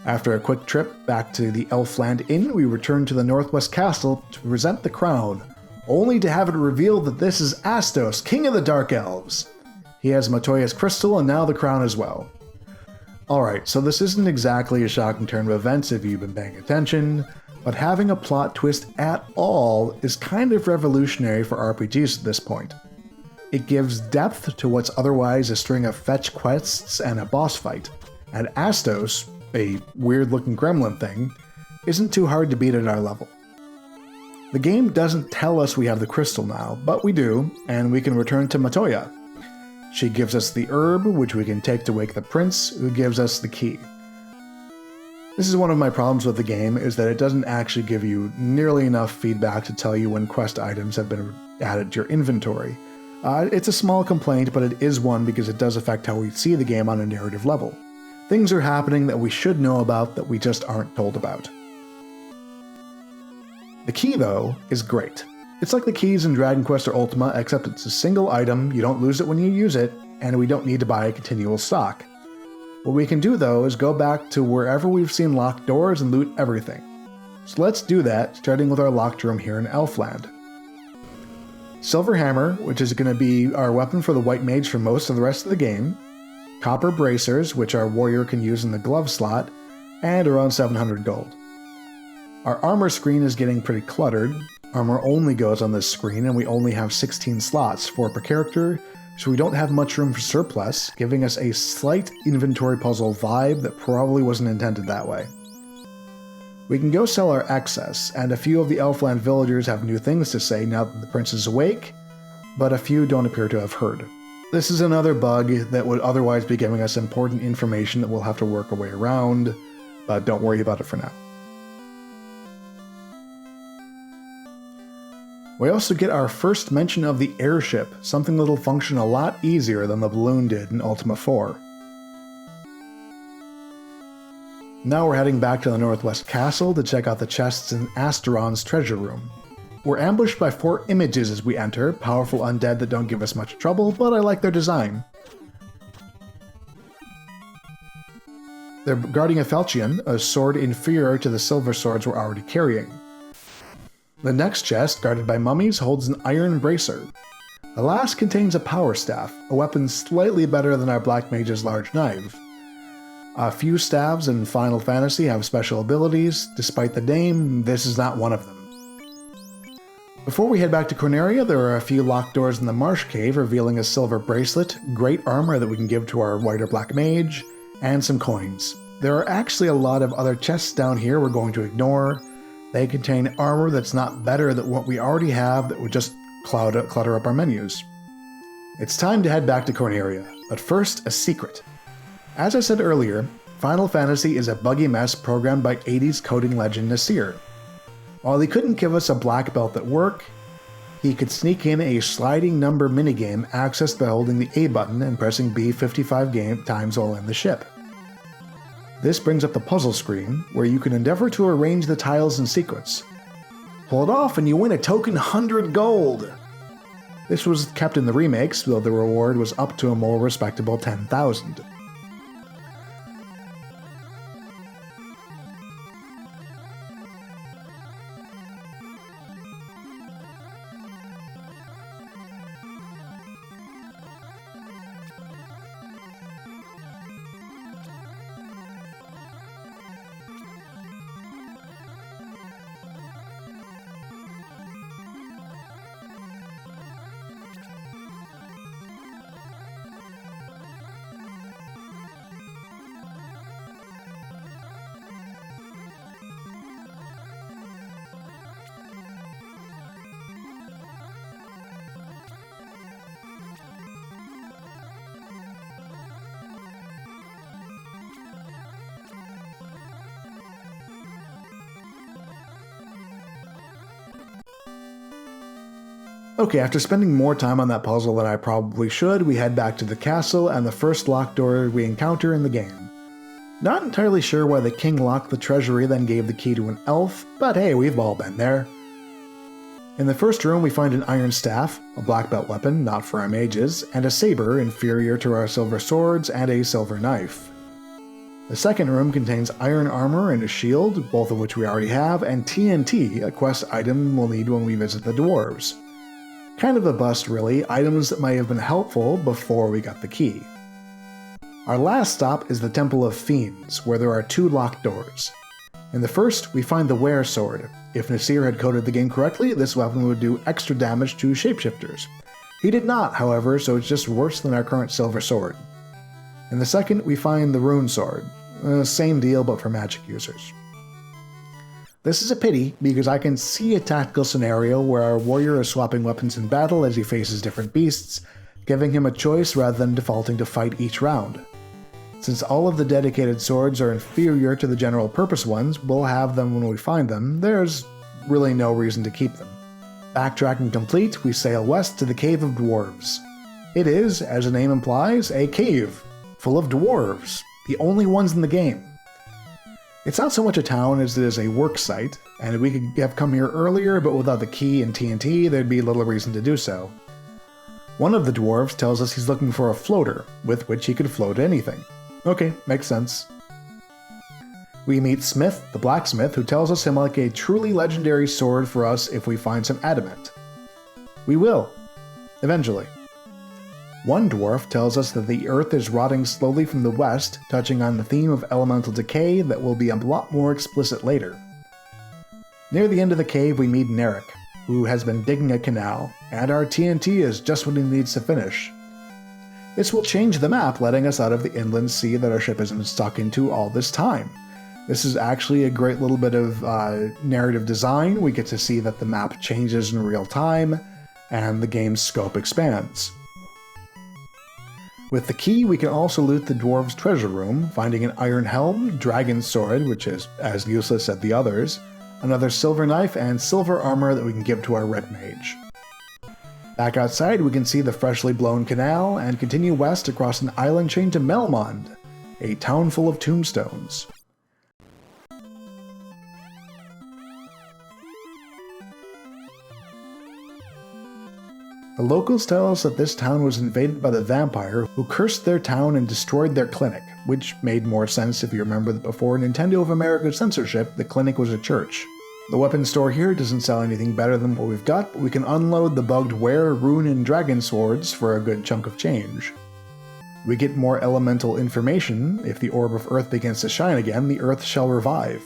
After a quick trip back to the Elfland Inn, we return to the Northwest Castle to present the crown, only to have it revealed that this is Astos, King of the Dark Elves. He has Matoya's crystal and now the crown as well. Alright, so this isn't exactly a shocking turn of events if you've been paying attention, but having a plot twist at all is kind of revolutionary for RPGs at this point. It gives depth to what's otherwise a string of fetch quests and a boss fight, and Astos, a weird-looking gremlin thing, isn't too hard to beat at our level. The game doesn't tell us we have the crystal now, but we do, and we can return to Matoya. She gives us the herb, which we can take to wake the prince, who gives us the key. This is one of my problems with the game, is that it doesn't actually give you nearly enough feedback to tell you when quest items have been added to your inventory. It's a small complaint, but it is one because it does affect how we see the game on a narrative level. Things are happening that we should know about that we just aren't told about. The key, though, is great. It's like the keys in Dragon Quest or Ultima, except it's a single item, you don't lose it when you use it, and we don't need to buy a continual stock. What we can do, though, is go back to wherever we've seen locked doors and loot everything. So let's do that, starting with our locked room here in Elfland. Silver Hammer, which is going to be our weapon for the White Mage for most of the rest of the game, copper bracers, which our warrior can use in the glove slot, and around 700 gold. Our armor screen is getting pretty cluttered. Armor only goes on this screen and we only have 16 slots, 4 per character, so we don't have much room for surplus, giving us a slight inventory puzzle vibe that probably wasn't intended that way. We can go sell our excess, and a few of the Elfland villagers have new things to say now that the prince is awake, but a few don't appear to have heard. This is another bug that would otherwise be giving us important information that we'll have to work our way around, but don't worry about it for now. We also get our first mention of the Airship, something that'll function a lot easier than the balloon did in Ultima 4. Now we're heading back to the Northwest Castle to check out the chests in Asteron's treasure room. We're ambushed by 4 images as we enter, powerful undead that don't give us much trouble, but I like their design. They're guarding a falchion, a sword inferior to the silver swords we're already carrying. The next chest, guarded by mummies, holds an iron bracer. The last contains a power staff, a weapon slightly better than our Black Mage's large knife. A few staves in Final Fantasy have special abilities. Despite the name, this is not one of them. Before we head back to Corneria, there are a few locked doors in the Marsh Cave revealing a silver bracelet, great armor that we can give to our white or black mage, and some coins. There are actually a lot of other chests down here we're going to ignore. They contain armor that's not better than what we already have that would just clutter up our menus. It's time to head back to Corneria, but first, a secret. As I said earlier, Final Fantasy is a buggy mess programmed by 80s coding legend Nasir. While he couldn't give us a black belt at work, he could sneak in a sliding number minigame accessed by holding the A button and pressing B 55 times while in the ship. This brings up the puzzle screen, where you can endeavor to arrange the tiles in sequence. Pull it off and you win a token 100 gold! This was kept in the remakes, though the reward was up to a more respectable 10,000. Okay, after spending more time on that puzzle than I probably should, we head back to the castle and the first locked door we encounter in the game. Not entirely sure why the king locked the treasury then gave the key to an elf, but hey, we've all been there. In the first room we find an iron staff, a black belt weapon, not for our mages, and a saber inferior to our silver swords and a silver knife. The second room contains iron armor and a shield, both of which we already have, and TNT, a quest item we'll need when we visit the Dwarves. Kind of a bust really, items that might have been helpful before we got the key. Our last stop is the Temple of Fiends, where there are 2 locked doors. In the first, we find the Were Sword. If Nasir had coded the game correctly, this weapon would do extra damage to shapeshifters. He did not, however, so it's just worse than our current silver sword. In the second, we find the Rune Sword. Same deal, but for magic users. This is a pity, because I can see a tactical scenario where our warrior is swapping weapons in battle as he faces different beasts, giving him a choice rather than defaulting to fight each round. Since all of the dedicated swords are inferior to the general purpose ones, we'll have them when we find them, there's really no reason to keep them. Backtracking complete, we sail west to the Cave of Dwarves. It is, as the name implies, a cave, full of dwarves, the only ones in the game. It's not so much a town as it is a work site, and we could have come here earlier, but without the key and TNT, there'd be little reason to do so. One of the dwarves tells us he's looking for a floater, with which he could float anything. Okay, makes sense. We meet Smith, the blacksmith, who tells us he'll make a truly legendary sword for us if we find some adamant. We will. Eventually. One dwarf tells us that the earth is rotting slowly from the west, touching on the theme of elemental decay that will be a lot more explicit later. Near the end of the cave we meet Narek, who has been digging a canal, and our TNT is just what he needs to finish. This will change the map, letting us out of the inland sea that our ship has been stuck into all this time. This is actually a great little bit of narrative design. We get to see that the map changes in real time, and the game's scope expands. With the key, we can also loot the dwarves' treasure room, finding an iron helm, dragon sword, which is as useless as the others, another silver knife, and silver armor that we can give to our red mage. Back outside, we can see the freshly blown canal, and continue west across an island chain to Melmond, a town full of tombstones. The locals tell us that this town was invaded by the vampire who cursed their town and destroyed their clinic, which made more sense if you remember that before Nintendo of America's censorship, the clinic was a church. The weapons store here doesn't sell anything better than what we've got, but we can unload the bugged Were, Rune, and Dragon swords for a good chunk of change. We get more elemental information. If the Orb of Earth begins to shine again, the Earth shall revive.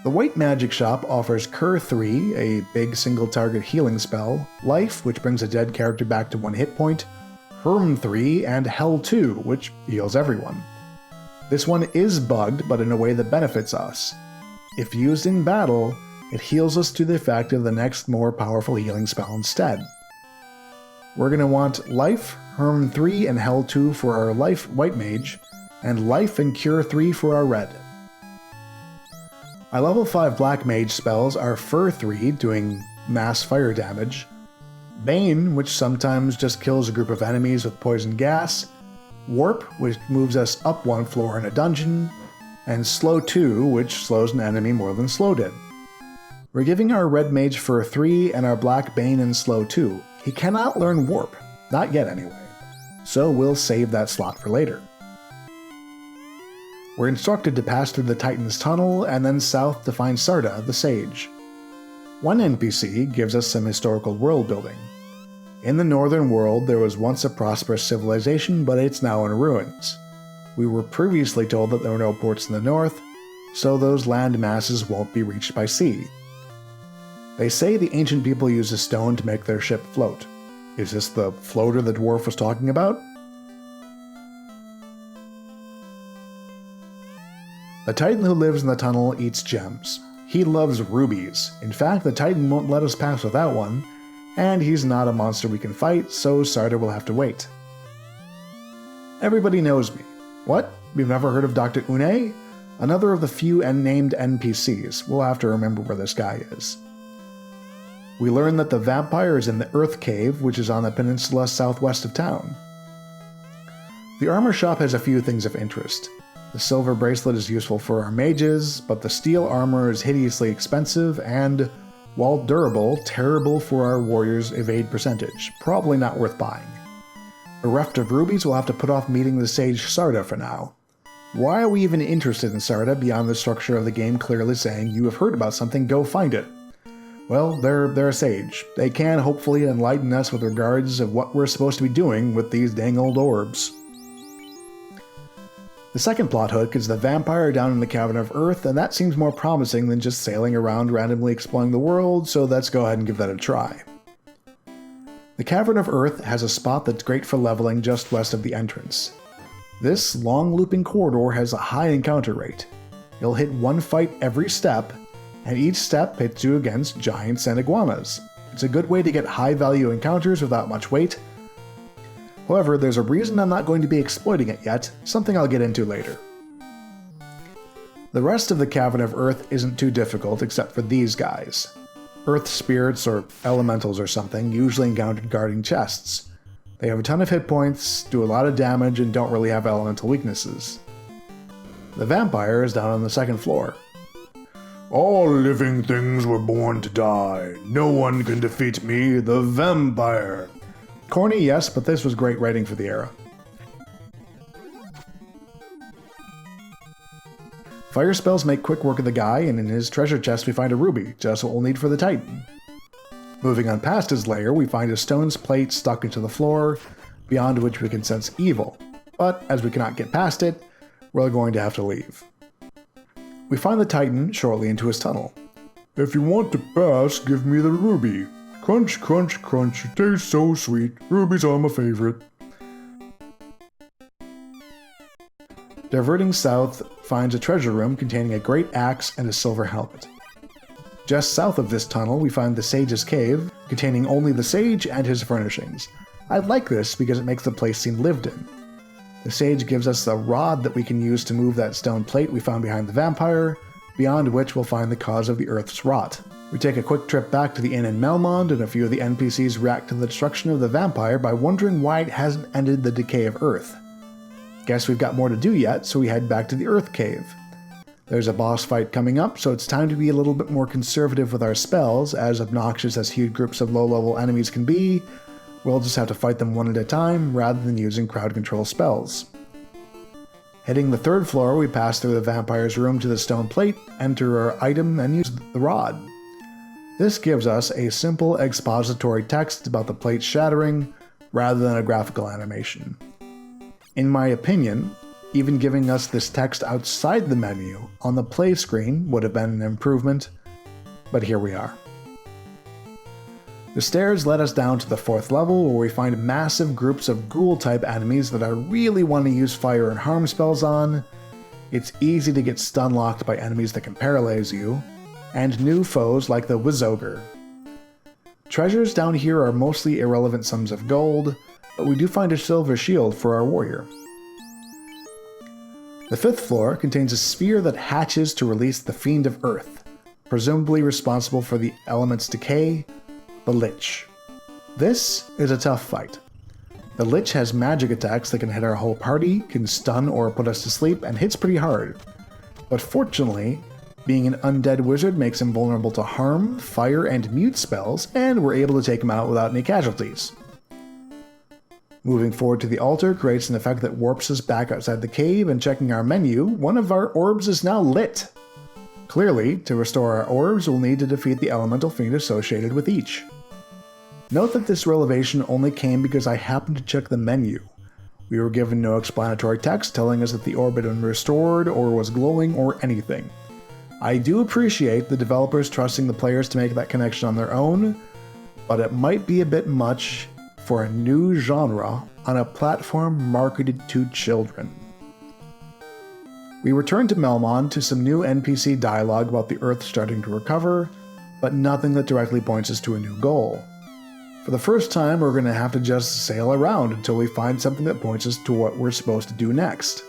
The White Magic Shop offers Cure 3, a big single-target healing spell, Life, which brings a dead character back to 1 hit point, Herm 3, and Hell 2, which heals everyone. This one is bugged, but in a way that benefits us. If used in battle, it heals us to the effect of the next more powerful healing spell instead. We're going to want Life, Herm 3, and Hell 2 for our Life White Mage, and Life and Cure 3 for our Red. Our level 5 Black Mage spells are Fur 3, doing mass fire damage, Bane, which sometimes just kills a group of enemies with poison gas, Warp, which moves us up one floor in a dungeon, and Slow 2, which slows an enemy more than Slow did. We're giving our Red Mage Fur 3 and our Black Bane and Slow 2. He cannot learn Warp, not yet anyway, so we'll save that slot for later. We're instructed to pass through the Titan's Tunnel and then south to find Sarda, the Sage. One NPC gives us some historical world building. In the northern world, there was once a prosperous civilization, but it's now in ruins. We were previously told that there were no ports in the north, so those land masses won't be reached by sea. They say the ancient people used a stone to make their ship float. Is this the floater the dwarf was talking about? The Titan who lives in the tunnel eats gems. He loves rubies. In fact, the Titan won't let us pass without one, and he's not a monster we can fight, so Sarda will have to wait. Everybody knows me. What? We've never heard of Dr. Une? Another of the few named NPCs. We'll have to remember where this guy is. We learn that the vampire is in the Earth Cave, which is on the peninsula southwest of town. The armor shop has a few things of interest. The silver bracelet is useful for our mages, but the steel armor is hideously expensive and, while durable, terrible for our warriors' evade percentage. Probably not worth buying. Bereft of rubies, we'll have to put off meeting the sage Sarda for now. Why are we even interested in Sarda beyond the structure of the game clearly saying, you have heard about something, go find it? Well, they're a sage. They can hopefully enlighten us with regards of what we're supposed to be doing with these dang old orbs. The second plot hook is the vampire down in the Cavern of Earth, and that seems more promising than just sailing around randomly exploring the world, so let's go ahead and give that a try. The Cavern of Earth has a spot that's great for leveling just west of the entrance. This long looping corridor has a high encounter rate. You'll hit one fight every step, and each step pits you against giants and iguanas. It's a good way to get high value encounters without much weight. However, there's a reason I'm not going to be exploiting it yet, something I'll get into later. The rest of the Cavern of Earth isn't too difficult except for these guys. Earth spirits or elementals or something, usually encountered guarding chests. They have a ton of hit points, do a lot of damage, and don't really have elemental weaknesses. The vampire is down on the second floor. All living things were born to die. No one can defeat me, the vampire. Corny, yes, but this was great writing for the era. Fire spells make quick work of the guy, and in his treasure chest we find a ruby, just what we'll need for the Titan. Moving on past his lair, we find a stone's plate stuck into the floor, beyond which we can sense evil. But as we cannot get past it, we're going to have to leave. We find the Titan shortly into his tunnel. If you want to pass, give me the ruby. Crunch, crunch, crunch, it tastes so sweet. Rubies are my favorite. Diverting south finds a treasure room containing a great axe and a silver helmet. Just south of this tunnel, we find the Sage's Cave, containing only the Sage and his furnishings. I like this because it makes the place seem lived in. The Sage gives us a rod that we can use to move that stone plate we found behind the vampire, beyond which we'll find the cause of the Earth's rot. We take a quick trip back to the inn in Melmond, and a few of the NPCs react to the destruction of the vampire by wondering why it hasn't ended the decay of Earth. Guess we've got more to do yet, so we head back to the Earth Cave. There's a boss fight coming up, so it's time to be a little bit more conservative with our spells. As obnoxious as huge groups of low-level enemies can be, we'll just have to fight them one at a time, rather than using crowd control spells. Heading the third floor, we pass through the vampire's room to the stone plate, enter our item, and use the rod. This gives us a simple expository text about the plate shattering, rather than a graphical animation. In my opinion, even giving us this text outside the menu on the play screen would have been an improvement, but here we are. The stairs led us down to the 4th level, where we find massive groups of ghoul-type enemies that I really want to use fire and harm spells on. It's easy to get stun-locked by enemies that can paralyze you, and new foes like the Wizogre. Treasures down here are mostly irrelevant sums of gold, but we do find a silver shield for our warrior. The 5th floor contains a sphere that hatches to release the Fiend of Earth, presumably responsible for the element's decay, the Lich. This is a tough fight. The Lich has magic attacks that can hit our whole party, can stun or put us to sleep, and hits pretty hard. But fortunately, being an undead wizard makes him vulnerable to harm, fire, and mute spells, and we're able to take him out without any casualties. Moving forward to the altar creates an effect that warps us back outside the cave, and checking our menu, one of our orbs is now lit. Clearly, to restore our orbs, we'll need to defeat the elemental fiend associated with each. Note that this revelation only came because I happened to check the menu. We were given no explanatory text telling us that the orb had been restored, or was glowing, or anything. I do appreciate the developers trusting the players to make that connection on their own, but it might be a bit much for a new genre on a platform marketed to children. We return to Melmond to some new NPC dialogue about the Earth starting to recover, but nothing that directly points us to a new goal. For the first time, we're going to have to just sail around until we find something that points us to what we're supposed to do next.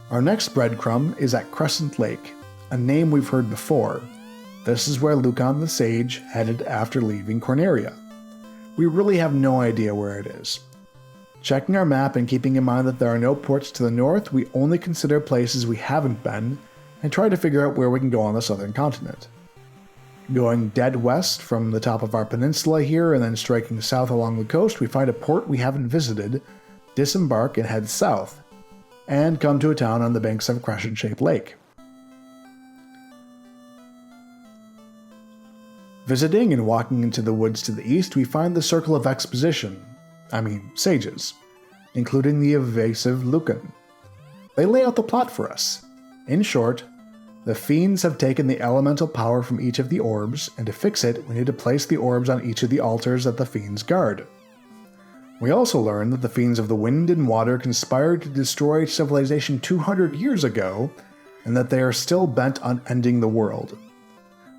Our next breadcrumb is at Crescent Lake, a name we've heard before. This is where Lucan the Sage headed after leaving Corneria. We really have no idea where it is. Checking our map and keeping in mind that there are no ports to the north, we only consider places we haven't been, and try to figure out where we can go on the southern continent. Going dead west from the top of our peninsula here and then striking south along the coast, we find a port we haven't visited, disembark and head south, and come to a town on the banks of Crescent Lake. Visiting and walking into the woods to the east, we find the Circle of Sages, including the evasive Lucan. They lay out the plot for us. In short, the Fiends have taken the elemental power from each of the orbs, and to fix it, we need to place the orbs on each of the altars that the Fiends guard. We also learn that the Fiends of the Wind and Water conspired to destroy civilization 200 years ago, and that they are still bent on ending the world.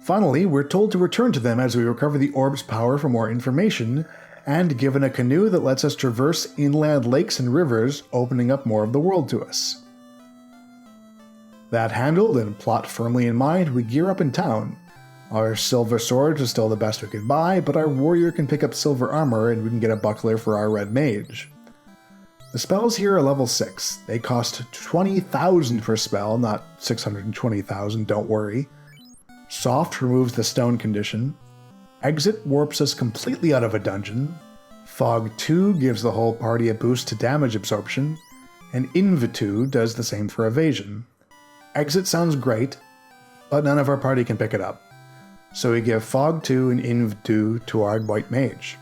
Finally, we're told to return to them as we recover the orb's power for more information, and given a canoe that lets us traverse inland lakes and rivers, opening up more of the world to us. That handled and plot firmly in mind, we gear up in town. Our silver swords are still the best we could buy, but our warrior can pick up silver armor and we can get a buckler for our red mage. The spells here are level 6. They cost 20,000 per spell, not 620,000, don't worry. Soft removes the stone condition. Exit warps us completely out of a dungeon. Fog 2 gives the whole party a boost to damage absorption. And Invitu does the same for evasion. Exit sounds great, but none of our party can pick it up. So we give Fog 2 and Invitu to our white mage.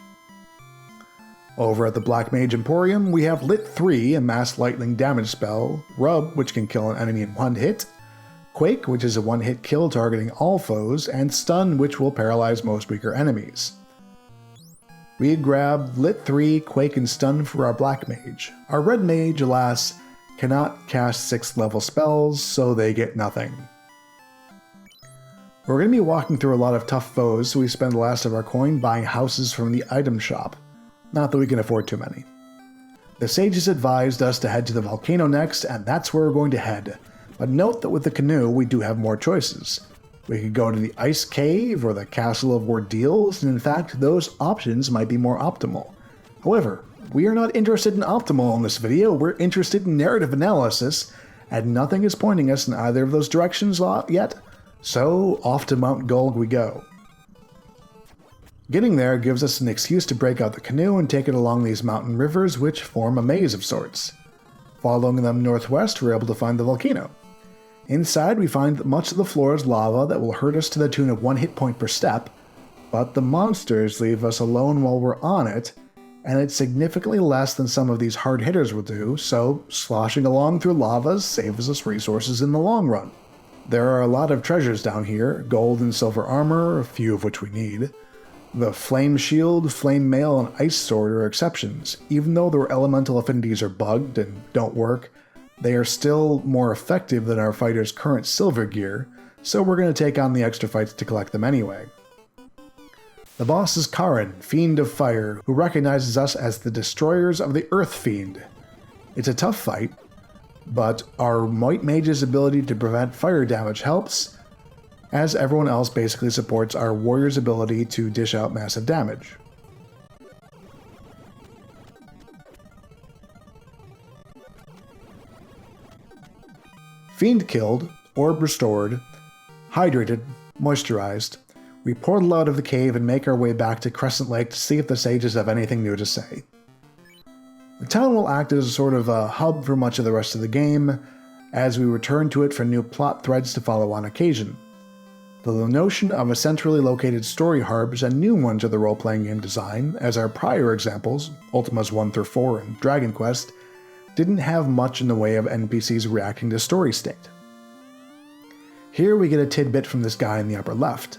Over at the Black Mage Emporium, we have Lit 3, a mass lightning damage spell, Rub, which can kill an enemy in one hit, Quake, which is a one-hit kill targeting all foes, and Stun, which will paralyze most weaker enemies. We grab Lit 3, Quake, and Stun for our Black Mage. Our Red Mage, alas, cannot cast 6th level spells, so they get nothing. We're going to be walking through a lot of tough foes, so we spend the last of our coin buying houses from the item shop. Not that we can afford too many. The sages advised us to head to the volcano next, and that's where we're going to head. But note that with the canoe, we do have more choices. We could go to the Ice Cave or the Castle of Ordeals, and in fact, those options might be more optimal. However, we are not interested in optimal in this video, we're interested in narrative analysis, and nothing is pointing us in either of those directions yet, so off to Mount Gulg we go. Getting there gives us an excuse to break out the canoe and take it along these mountain rivers, which form a maze of sorts. Following them northwest, we're able to find the volcano. Inside, we find that much of the floor is lava that will hurt us to the tune of 1 hit point per step, but the monsters leave us alone while we're on it, and it's significantly less than some of these hard hitters will do, so sloshing along through lava saves us resources in the long run. There are a lot of treasures down here, gold and silver armor, a few of which we need. The Flame Shield, Flame Mail, and Ice Sword are exceptions. Even though their elemental affinities are bugged and don't work, they are still more effective than our fighters' current silver gear, so we're going to take on the extra fights to collect them anyway. The boss is Karin, Fiend of Fire, who recognizes us as the destroyers of the Earth Fiend. It's a tough fight, but our White Mage's ability to prevent fire damage helps, as everyone else basically supports our warrior's ability to dish out massive damage. Fiend killed, orb restored, hydrated, moisturized, we portal out of the cave and make our way back to Crescent Lake to see if the sages have anything new to say. The town will act as a sort of a hub for much of the rest of the game, as we return to it for new plot threads to follow on occasion. The notion of a centrally located story hub is a new one to the role-playing game design, as our prior examples, Ultimas 1 through 4 and Dragon Quest, didn't have much in the way of NPCs reacting to story state. Here we get a tidbit from this guy in the upper left.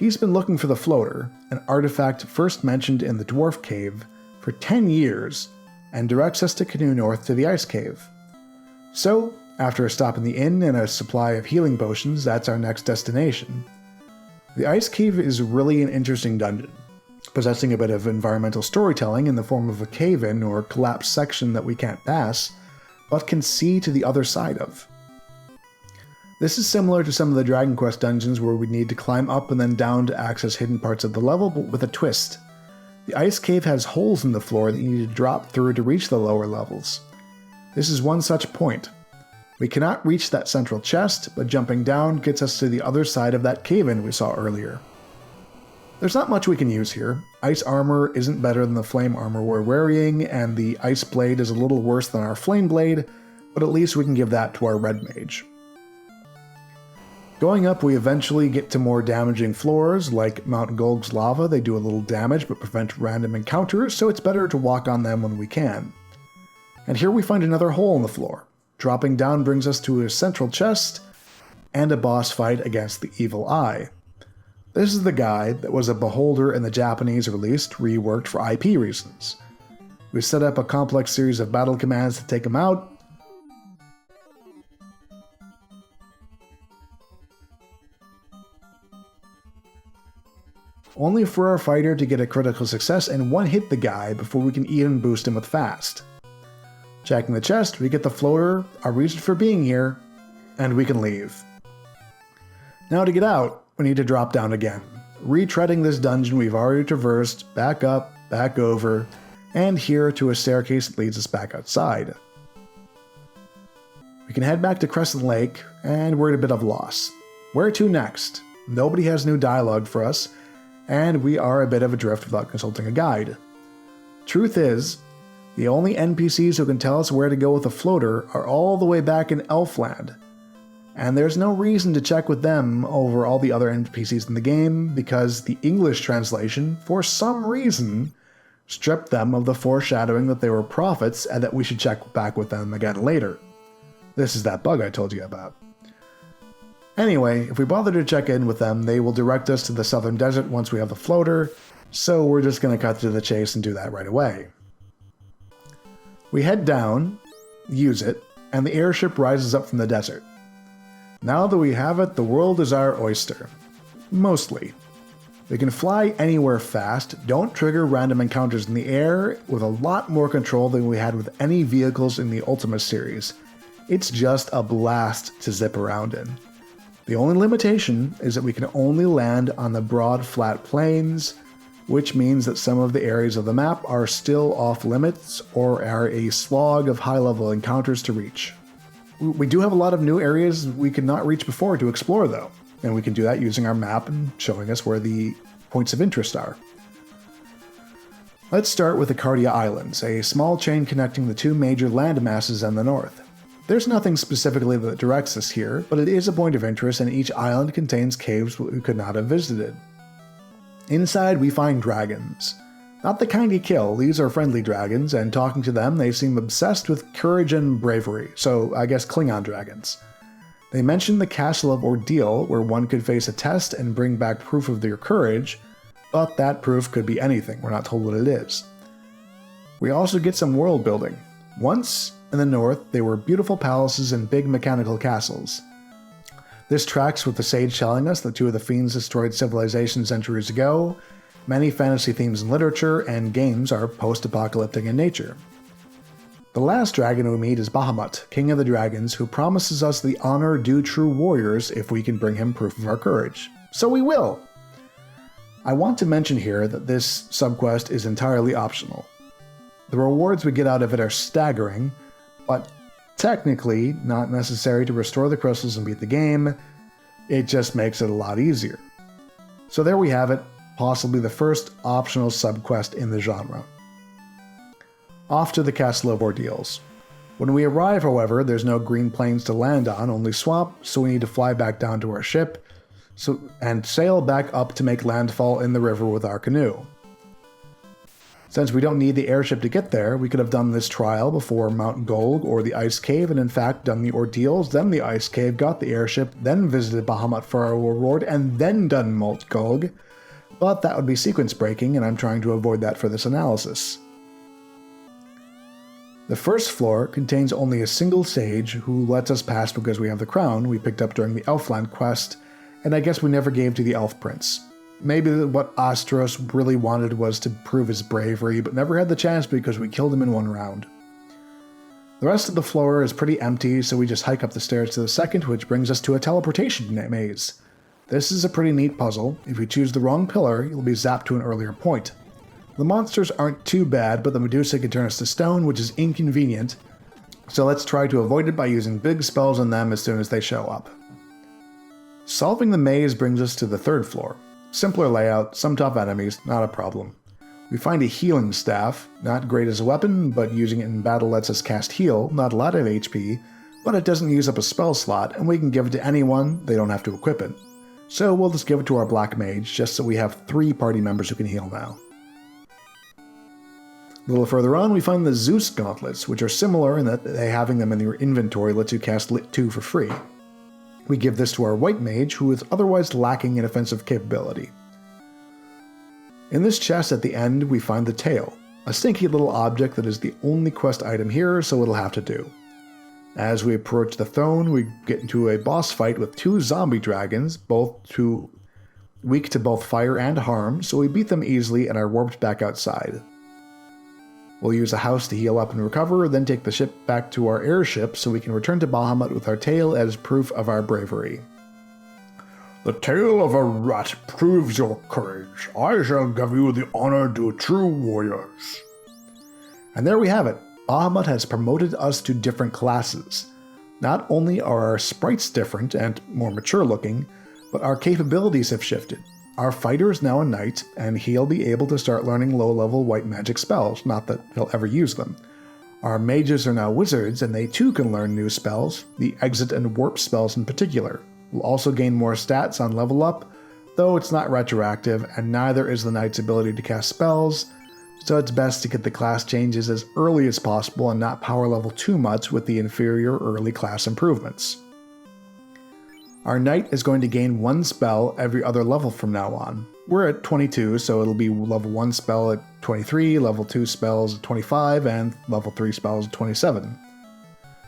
He's been looking for the floater, an artifact first mentioned in the Dwarf Cave, for 10 years, and directs us to canoe north to the Ice Cave. So, after a stop in the inn and a supply of healing potions, that's our next destination. The Ice Cave is really an interesting dungeon, possessing a bit of environmental storytelling in the form of a cave-in or collapsed section that we can't pass, but can see to the other side of. This is similar to some of the Dragon Quest dungeons where we need to climb up and then down to access hidden parts of the level, but with a twist. The Ice Cave has holes in the floor that you need to drop through to reach the lower levels. This is one such point. We cannot reach that central chest, but jumping down gets us to the other side of that cave-in we saw earlier. There's not much we can use here. Ice armor isn't better than the flame armor we're wearing, and the ice blade is a little worse than our flame blade, but at least we can give that to our red mage. Going up, we eventually get to more damaging floors, like Mount Golg's lava. They do a little damage but prevent random encounters, so it's better to walk on them when we can. And here we find another hole in the floor. Dropping down brings us to a central chest, and a boss fight against the Evil Eye. This is the guy that was a beholder in the Japanese release, reworked for IP reasons. We set up a complex series of battle commands to take him out, only for our fighter to get a critical success and one-hit the guy before we can even boost him with fast. Checking the chest, we get the floater, our reason for being here, and we can leave. Now to get out, we need to drop down again, retreading this dungeon we've already traversed, back up, back over, and here to a staircase that leads us back outside. We can head back to Crescent Lake, and we're at a bit of loss. Where to next? Nobody has new dialogue for us, and we are a bit of adrift without consulting a guide. Truth is, the only NPCs who can tell us where to go with the floater are all the way back in Elfland, and there's no reason to check with them over all the other NPCs in the game because the English translation, for some reason, stripped them of the foreshadowing that they were prophets and that we should check back with them again later. This is that bug I told you about. Anyway, if we bother to check in with them, they will direct us to the southern desert once we have the floater, so we're just going to cut to the chase and do that right away. We head down, use it, and the airship rises up from the desert. Now that we have it, the world is our oyster. Mostly. We can fly anywhere fast, don't trigger random encounters in the air, with a lot more control than we had with any vehicles in the Ultima series. It's just a blast to zip around in. The only limitation is that we can only land on the broad, flat plains, which means that some of the areas of the map are still off limits or are a slog of high-level encounters to reach. We do have a lot of new areas we could not reach before to explore, though, and we can do that using our map and showing us where the points of interest are. Let's start with the Cardia Islands, a small chain connecting the two major land masses in the north. There's nothing specifically that directs us here, but it is a point of interest and each island contains caves we could not have visited. Inside we find dragons. Not the kind you kill, these are friendly dragons, and talking to them they seem obsessed with courage and bravery, so I guess Klingon dragons. They mention the castle of Ordeal, where one could face a test and bring back proof of their courage, but that proof could be anything, we're not told what it is. We also get some world building. Once, in the north, they were beautiful palaces and big mechanical castles. This tracks with the sage telling us that two of the Fiends destroyed civilization centuries ago, Many fantasy themes in literature and games are post-apocalyptic in nature. The last dragon we meet is Bahamut, king of the dragons, who promises us the honor due true warriors if we can bring him proof of our courage. So we will! I want to mention here that this subquest is entirely optional. The rewards we get out of it are staggering, but technically not necessary to restore the crystals and beat the game. It just makes it a lot easier. So there we have it, possibly the first optional subquest in the genre. Off to the Castle of Ordeals. When we arrive, however, there's no green plains to land on, only swamp, so we need to fly back down to our ship and sail back up to make landfall in the river with our canoe. Since we don't need the airship to get there, we could have done this trial before Mount Golg or the Ice Cave, and in fact done the Ordeals, then the Ice Cave, got the airship, then visited Bahamut for our reward, and then done Mount Golg. But that would be sequence breaking, and I'm trying to avoid that for this analysis. The first floor contains only a single sage who lets us pass because we have the crown we picked up during the Elfland quest, and I guess we never gave to the Elf Prince. Maybe what Astros really wanted was to prove his bravery, but never had the chance because we killed him in one round. The rest of the floor is pretty empty, so we just hike up the stairs to the second, which brings us to a teleportation maze. This is a pretty neat puzzle. If you choose the wrong pillar, you'll be zapped to an earlier point. The monsters aren't too bad, but the Medusa can turn us to stone, which is inconvenient, so let's try to avoid it by using big spells on them as soon as they show up. Solving the maze brings us to the third floor. Simpler layout, some tough enemies, not a problem. We find a healing staff, not great as a weapon, but using it in battle lets us cast heal, not a lot of HP, but it doesn't use up a spell slot, and we can give it to anyone, they don't have to equip it. So we'll just give it to our black mage, just so we have 3 party members who can heal now. A little further on, we find the Zeus gauntlets, which are similar in that having them in your inventory lets you cast Lit 2 for free. We give this to our white mage, who is otherwise lacking in offensive capability. In this chest at the end, we find the tail, a stinky little object that is the only quest item here, so it'll have to do. As we approach the throne, we get into a boss fight with 2 zombie dragons, weak to both fire and harm, so we beat them easily and are warped back outside. We'll use a house to heal up and recover, then take the ship back to our airship so we can return to Bahamut with our tail as proof of our bravery. The tail of a rat proves your courage. I shall give you the honor due true warriors. And there we have it. Bahamut has promoted us to different classes. Not only are our sprites different and more mature looking, but our capabilities have shifted. Our fighter is now a knight, and he'll be able to start learning low-level white magic spells, not that he'll ever use them. Our mages are now wizards, and they too can learn new spells, the exit and warp spells in particular. We'll also gain more stats on level up, though it's not retroactive, and neither is the knight's ability to cast spells, so it's best to get the class changes as early as possible and not power level too much with the inferior early class improvements. Our knight is going to gain 1 spell every other level from now on. We're at 22, so it'll be level 1 spell at 23, level 2 spells at 25, and level 3 spells at 27.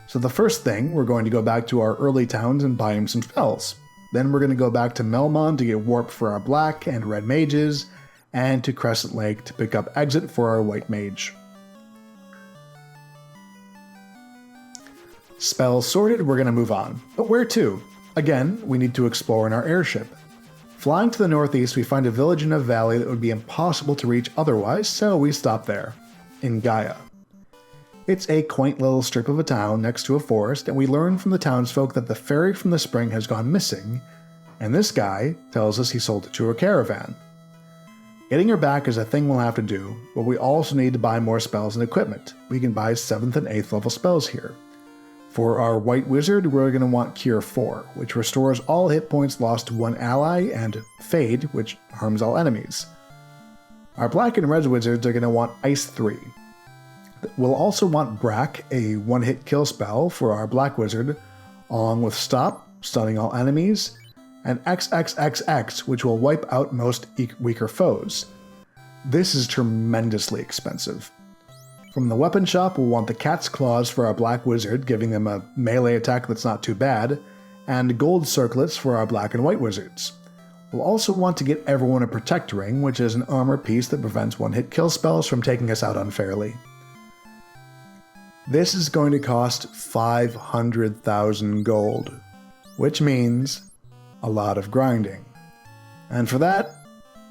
So the first thing, we're going to go back to our early towns and buy him some spells. Then we're going to go back to Melmon to get warp for our black and red mages, and to Crescent Lake to pick up exit for our white mage. Spells sorted, we're going to move on. But where to? Again, we need to explore in our airship. Flying to the northeast, we find a village in a valley that would be impossible to reach otherwise, so we stop there, in Gaia. It's a quaint little strip of a town next to a forest, and we learn from the townsfolk that the fairy from the spring has gone missing, and this guy tells us he sold it to a caravan. Getting her back is a thing we'll have to do, but we also need to buy more spells and equipment. We can buy 7th and 8th level spells here. For our white wizard, we're going to want Cure 4, which restores all hit points lost to one ally, and Fade, which harms all enemies. Our black and red wizards are going to want Ice 3. We'll also want Brack, a one-hit kill spell for our black wizard, along with Stop, stunning all enemies, and XXXX, which will wipe out most weaker foes. This is tremendously expensive. From the weapon shop, we'll want the Cat's Claws for our black wizard, giving them a melee attack that's not too bad, and gold circlets for our black and white wizards. We'll also want to get everyone a Protect Ring, which is an armor piece that prevents one-hit kill spells from taking us out unfairly. This is going to cost 500,000 gold, which means a lot of grinding. And for that,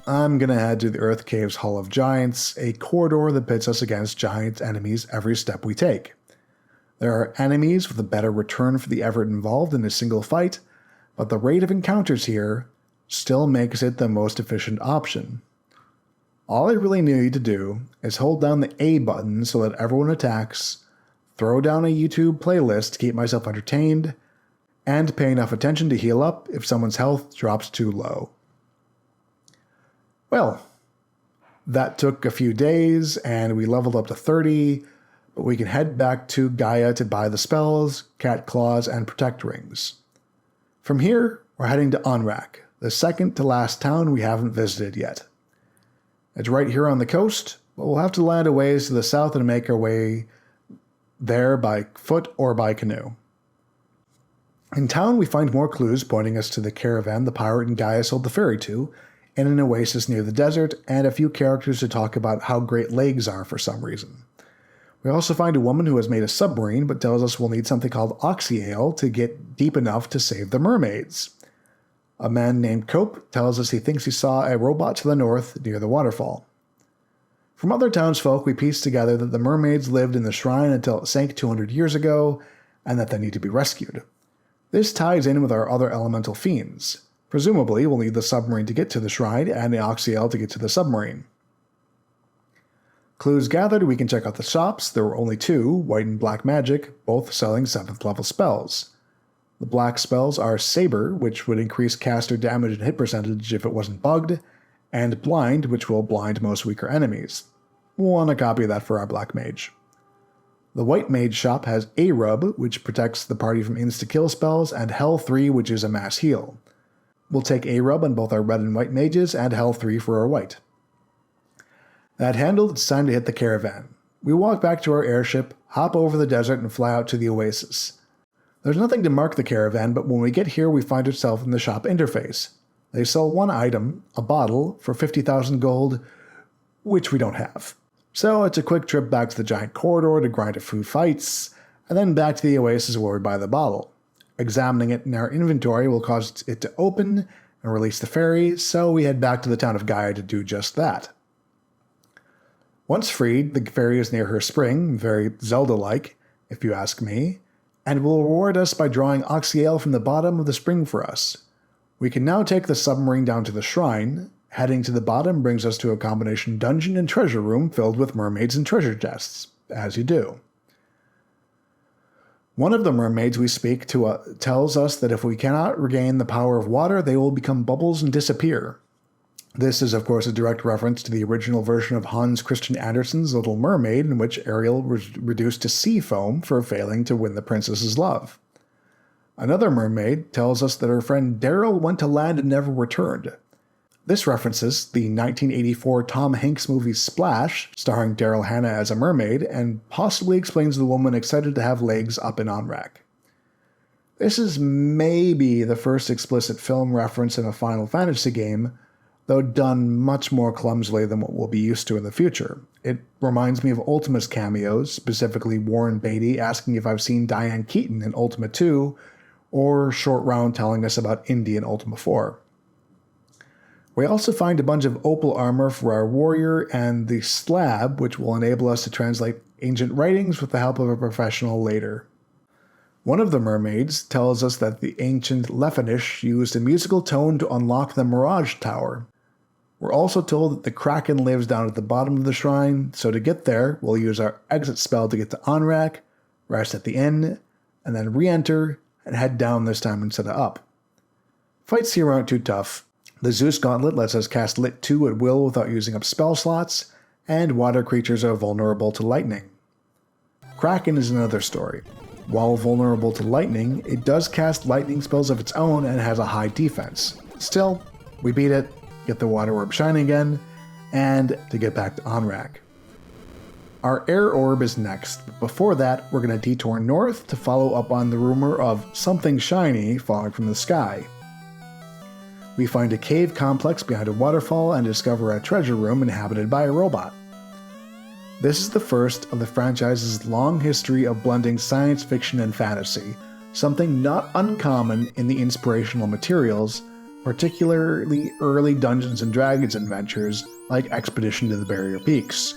I'm gonna head to the Earth Cave's Hall of Giants, a corridor that pits us against giant enemies every step we take. There are enemies with a better return for the effort involved in a single fight, but the rate of encounters here still makes it the most efficient option. All I really need to do is hold down the A button so that everyone attacks, throw down a YouTube playlist to keep myself entertained, and pay enough attention to heal up if someone's health drops too low. Well, that took a few days and we leveled up to 30, but we can head back to Gaia to buy the spells, cat claws, and protect rings. From here, we're heading to Onrak, the second to last town we haven't visited yet. It's right here on the coast, but we'll have to land a ways to the south and make our way there by foot or by canoe. In town, we find more clues pointing us to the caravan the pirate and Gaia sold the ferry to, in an oasis near the desert, and a few characters to talk about how great legs are for some reason. We also find a woman who has made a submarine, but tells us we'll need something called oxyale to get deep enough to save the mermaids. A man named Cope tells us he thinks he saw a robot to the north near the waterfall. From other townsfolk, we piece together that the mermaids lived in the shrine until it sank 200 years ago, and that they need to be rescued. This ties in with our other elemental fiends. Presumably, we'll need the submarine to get to the shrine and the oxyale to get to the submarine. Clues gathered, we can check out the shops. There were only two, white and black magic, both selling 7th level spells. The black spells are Saber, which would increase caster damage and hit percentage if it wasn't bugged, and Blind, which will blind most weaker enemies. We'll want to copy that for our black mage. The white mage shop has A-Rub, which protects the party from insta-kill spells, and Hell 3, which is a mass heal. We'll take A-Rub on both our red and white mages, and Hell 3 for our white. That handled, it's time to hit the caravan. We walk back to our airship, hop over the desert, and fly out to the oasis. There's nothing to mark the caravan, but when we get here, we find ourselves in the shop interface. They sell one item, a bottle, for 50,000 gold, which we don't have. So it's a quick trip back to the giant corridor to grind a few fights, and then back to the oasis where we buy the bottle. Examining it in our inventory will cause it to open and release the ferry, so we head back to the town of Gaia to do just that. Once freed, the ferry is near her spring, very Zelda-like, if you ask me, and will reward us by drawing oxyale from the bottom of the spring for us. We can now take the submarine down to the shrine. Heading to the bottom brings us to a combination dungeon and treasure room filled with mermaids and treasure chests, as you do. One of the mermaids we speak to tells us that if we cannot regain the power of water, they will become bubbles and disappear. This is, of course, a direct reference to the original version of Hans Christian Andersen's Little Mermaid, in which Ariel was reduced to sea foam for failing to win the princess's love. Another mermaid tells us that her friend Daryl went to land and never returned. This references the 1984 Tom Hanks movie Splash, starring Daryl Hannah as a mermaid, and possibly explains the woman excited to have legs up in Onrak. This is maybe the first explicit film reference in a Final Fantasy game, though done much more clumsily than what we'll be used to in the future. It reminds me of Ultima's cameos, specifically Warren Beatty asking if I've seen Diane Keaton in Ultima 2, or Short Round telling us about Indy in Ultima 4. We also find a bunch of opal armor for our warrior and the slab, which will enable us to translate ancient writings with the help of a professional later. One of the mermaids tells us that the ancient Lefanish used a musical tone to unlock the Mirage Tower. We're also told that the Kraken lives down at the bottom of the shrine, so to get there, we'll use our exit spell to get to Onrak, rest at the inn, and then re-enter and head down this time instead of up. Fights here aren't too tough. The Zeus Gauntlet lets us cast Lit 2 at will without using up spell slots, and water creatures are vulnerable to lightning. Kraken is another story. While vulnerable to lightning, it does cast lightning spells of its own and has a high defense. Still, we beat it, get the water orb shining again, and to get back to Onrak. Our air orb is next, but before that, we're going to detour north to follow up on the rumor of something shiny falling from the sky. We find a cave complex behind a waterfall and discover a treasure room inhabited by a robot. This is the first of the franchise's long history of blending science fiction and fantasy, something not uncommon in the inspirational materials, particularly early Dungeons & Dragons adventures like Expedition to the Barrier Peaks.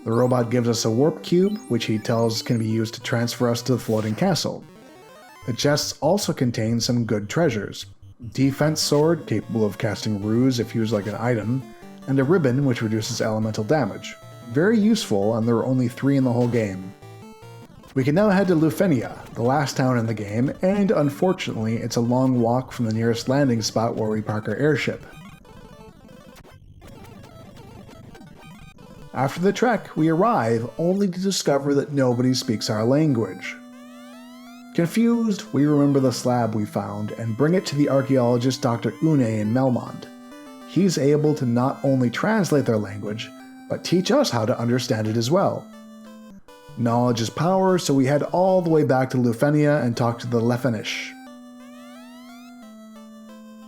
The robot gives us a warp cube, which he tells can be used to transfer us to the floating castle. The chests also contain some good treasures. Defense sword, capable of casting ruse if used like an item, and a ribbon which reduces elemental damage. Very useful, and there are only 3 in the whole game. We can now head to Lufenia, the last town in the game, and unfortunately it's a long walk from the nearest landing spot where we park our airship. After the trek, we arrive only to discover that nobody speaks our language. Confused, we remember the slab we found and bring it to the archaeologist Dr. Une in Melmond. He's able to not only translate their language, but teach us how to understand it as well. Knowledge is power, so we head all the way back to Lufenia and talk to the Lefenish,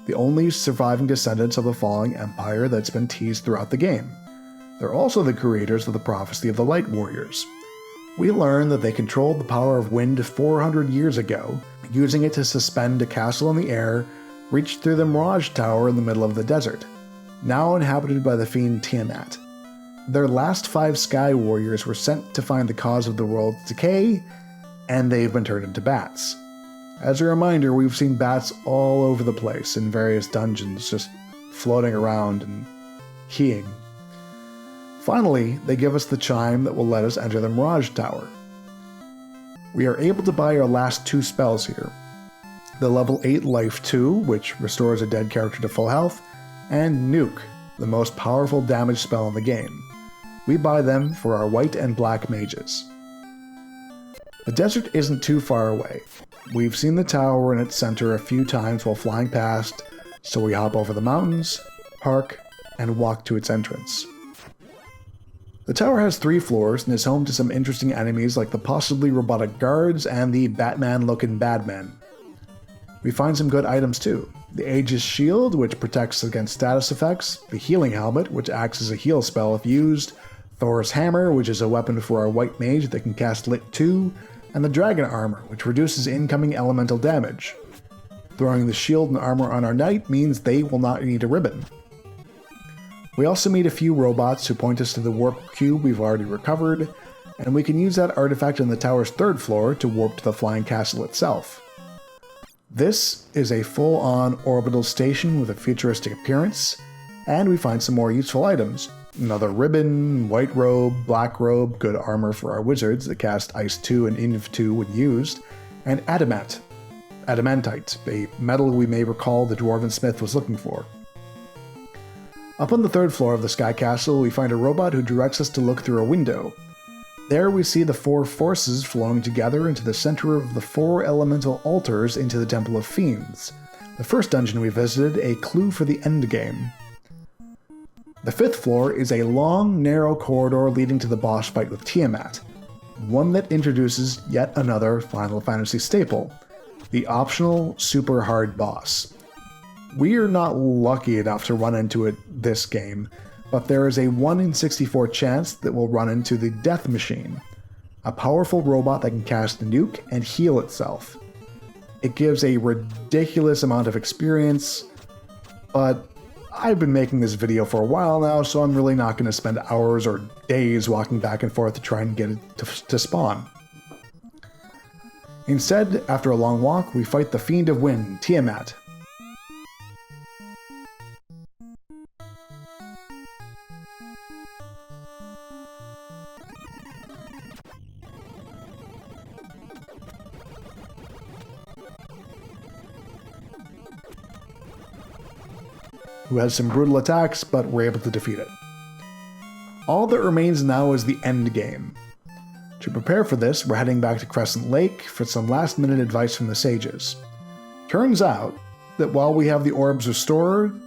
the only surviving descendants of the falling empire that's been teased throughout the game. They're also the creators of the prophecy of the Light Warriors. We learn that they controlled the power of wind 400 years ago, using it to suspend a castle in the air, reach through the Mirage Tower in the middle of the desert, now inhabited by the fiend Tiamat. Their last 5 Sky Warriors were sent to find the cause of the world's decay, and they've been turned into bats. As a reminder, we've seen bats all over the place in various dungeons, just floating around and keying. Finally, they give us the chime that will let us enter the Mirage Tower. We are able to buy our last 2 spells here. The level 8 Life 2, which restores a dead character to full health, and Nuke, the most powerful damage spell in the game. We buy them for our white and black mages. The desert isn't too far away. We've seen the tower in its center a few times while flying past, so we hop over the mountains, park, and walk to its entrance. The tower has 3 floors and is home to some interesting enemies like the possibly robotic guards and the Batman-looking Badman. We find some good items too. The Aegis Shield, which protects against status effects, the Healing Helmet, which acts as a heal spell if used, Thor's Hammer, which is a weapon for our white mage that can cast Lit 2, and the Dragon Armor, which reduces incoming elemental damage. Throwing the shield and armor on our knight means they will not need a ribbon. We also meet a few robots who point us to the warp cube we've already recovered, and we can use that artifact on the tower's 3rd floor to warp to the flying castle itself. This is a full-on orbital station with a futuristic appearance, and we find some more useful items. Another ribbon, white robe, black robe, good armor for our wizards that cast Ice 2 and Inv 2 when used, and adamantite, a metal we may recall the Dwarven smith was looking for. Up on the 3rd floor of the Sky Castle, we find a robot who directs us to look through a window. There we see the 4 forces flowing together into the center of the 4 elemental altars into the Temple of Fiends, the first dungeon we visited, a clue for the endgame. The 5th floor is a long, narrow corridor leading to the boss fight with Tiamat, one that introduces yet another Final Fantasy staple, the optional super hard boss. We are not lucky enough to run into it this game, but there is a 1 in 64 chance that we'll run into the Death Machine, a powerful robot that can cast Nuke and heal itself. It gives a ridiculous amount of experience, but I've been making this video for a while now, so I'm really not going to spend hours or days walking back and forth to try and get it to spawn. Instead, after a long walk, we fight the Fiend of Wind, Tiamat. Who has some brutal attacks, but we're able to defeat it. All that remains now is the end game. To prepare for this, we're heading back to Crescent Lake for some last-minute advice from the sages. Turns out that while we have the orbs restored,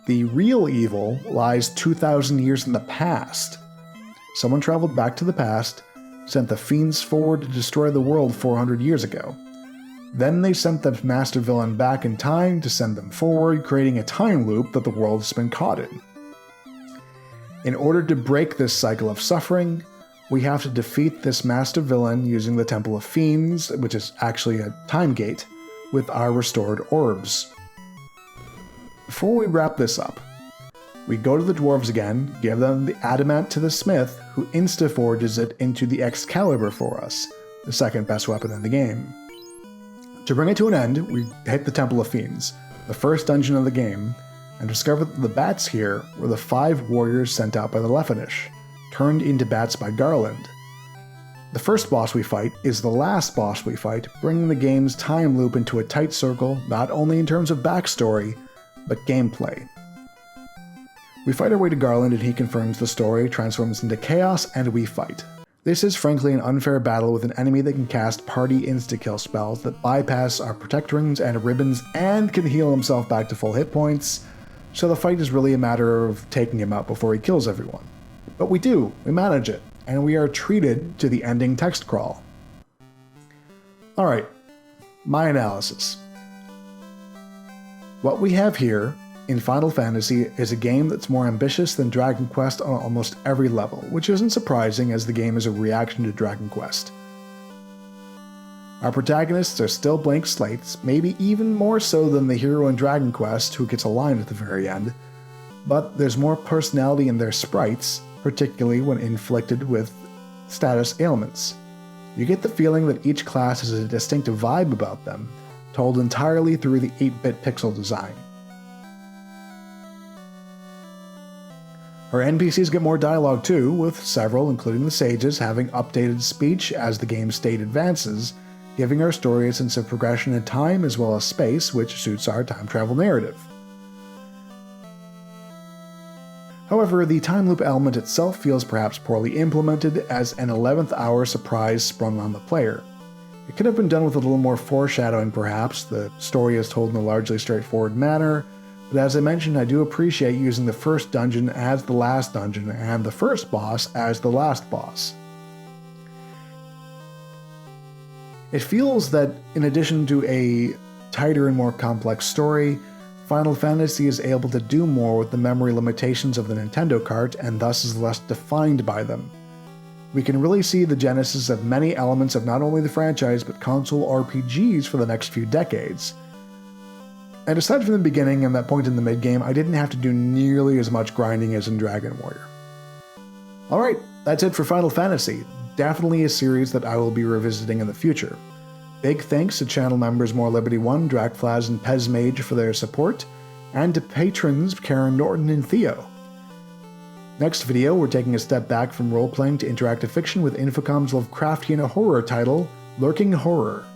the real evil lies 2,000 years in the past. Someone traveled back to the past, sent the fiends forward to destroy the world 400 years ago. Then they sent the master villain back in time to send them forward, creating a time loop that the world has been caught in. In order to break this cycle of suffering, we have to defeat this master villain using the Temple of Fiends, which is actually a time gate, with our restored orbs. Before we wrap this up, we go to the Dwarves again, give them the adamant to the smith, who insta-forges it into the Excalibur for us, the second best weapon in the game. To bring it to an end, we hit the Temple of Fiends, the first dungeon of the game, and discover that the bats here were the 5 warriors sent out by the Lefanish, turned into bats by Garland. The first boss we fight is the last boss we fight, bringing the game's time loop into a tight circle, not only in terms of backstory, but gameplay. We fight our way to Garland and he confirms the story, transforms into chaos, and we fight. This is frankly an unfair battle with an enemy that can cast party insta-kill spells that bypass our protect rings and ribbons and can heal himself back to full hit points, so the fight is really a matter of taking him out before he kills everyone. But we manage it, and we are treated to the ending text crawl. Alright, my analysis. What we have here in Final Fantasy is a game that's more ambitious than Dragon Quest on almost every level, which isn't surprising as the game is a reaction to Dragon Quest. Our protagonists are still blank slates, maybe even more so than the hero in Dragon Quest who gets a line at the very end, but there's more personality in their sprites, particularly when inflicted with status ailments. You get the feeling that each class has a distinctive vibe about them, told entirely through the 8-bit pixel design. Our NPCs get more dialogue too, with several, including the sages, having updated speech as the game's state advances, giving our story a sense of progression in time as well as space, which suits our time travel narrative. However, the time loop element itself feels perhaps poorly implemented as an 11th hour surprise sprung on the player. It could have been done with a little more foreshadowing perhaps, the story is told in a largely straightforward manner, but as I mentioned, I do appreciate using the first dungeon as the last dungeon and the first boss as the last boss. It feels that in addition to a tighter and more complex story, Final Fantasy is able to do more with the memory limitations of the Nintendo cart and thus is less defined by them. We can really see the genesis of many elements of not only the franchise but console RPGs for the next few decades. And aside from the beginning and that point in the mid-game, I didn't have to do nearly as much grinding as in Dragon Warrior. Alright, that's it for Final Fantasy. Definitely a series that I will be revisiting in the future. Big thanks to channel members More Liberty 1, Drakflaz, and Pezmage for their support, and to patrons Karen Norton and Theo. Next video, we're taking a step back from role-playing to interactive fiction with Infocom's Lovecraftian horror title, Lurking Horror.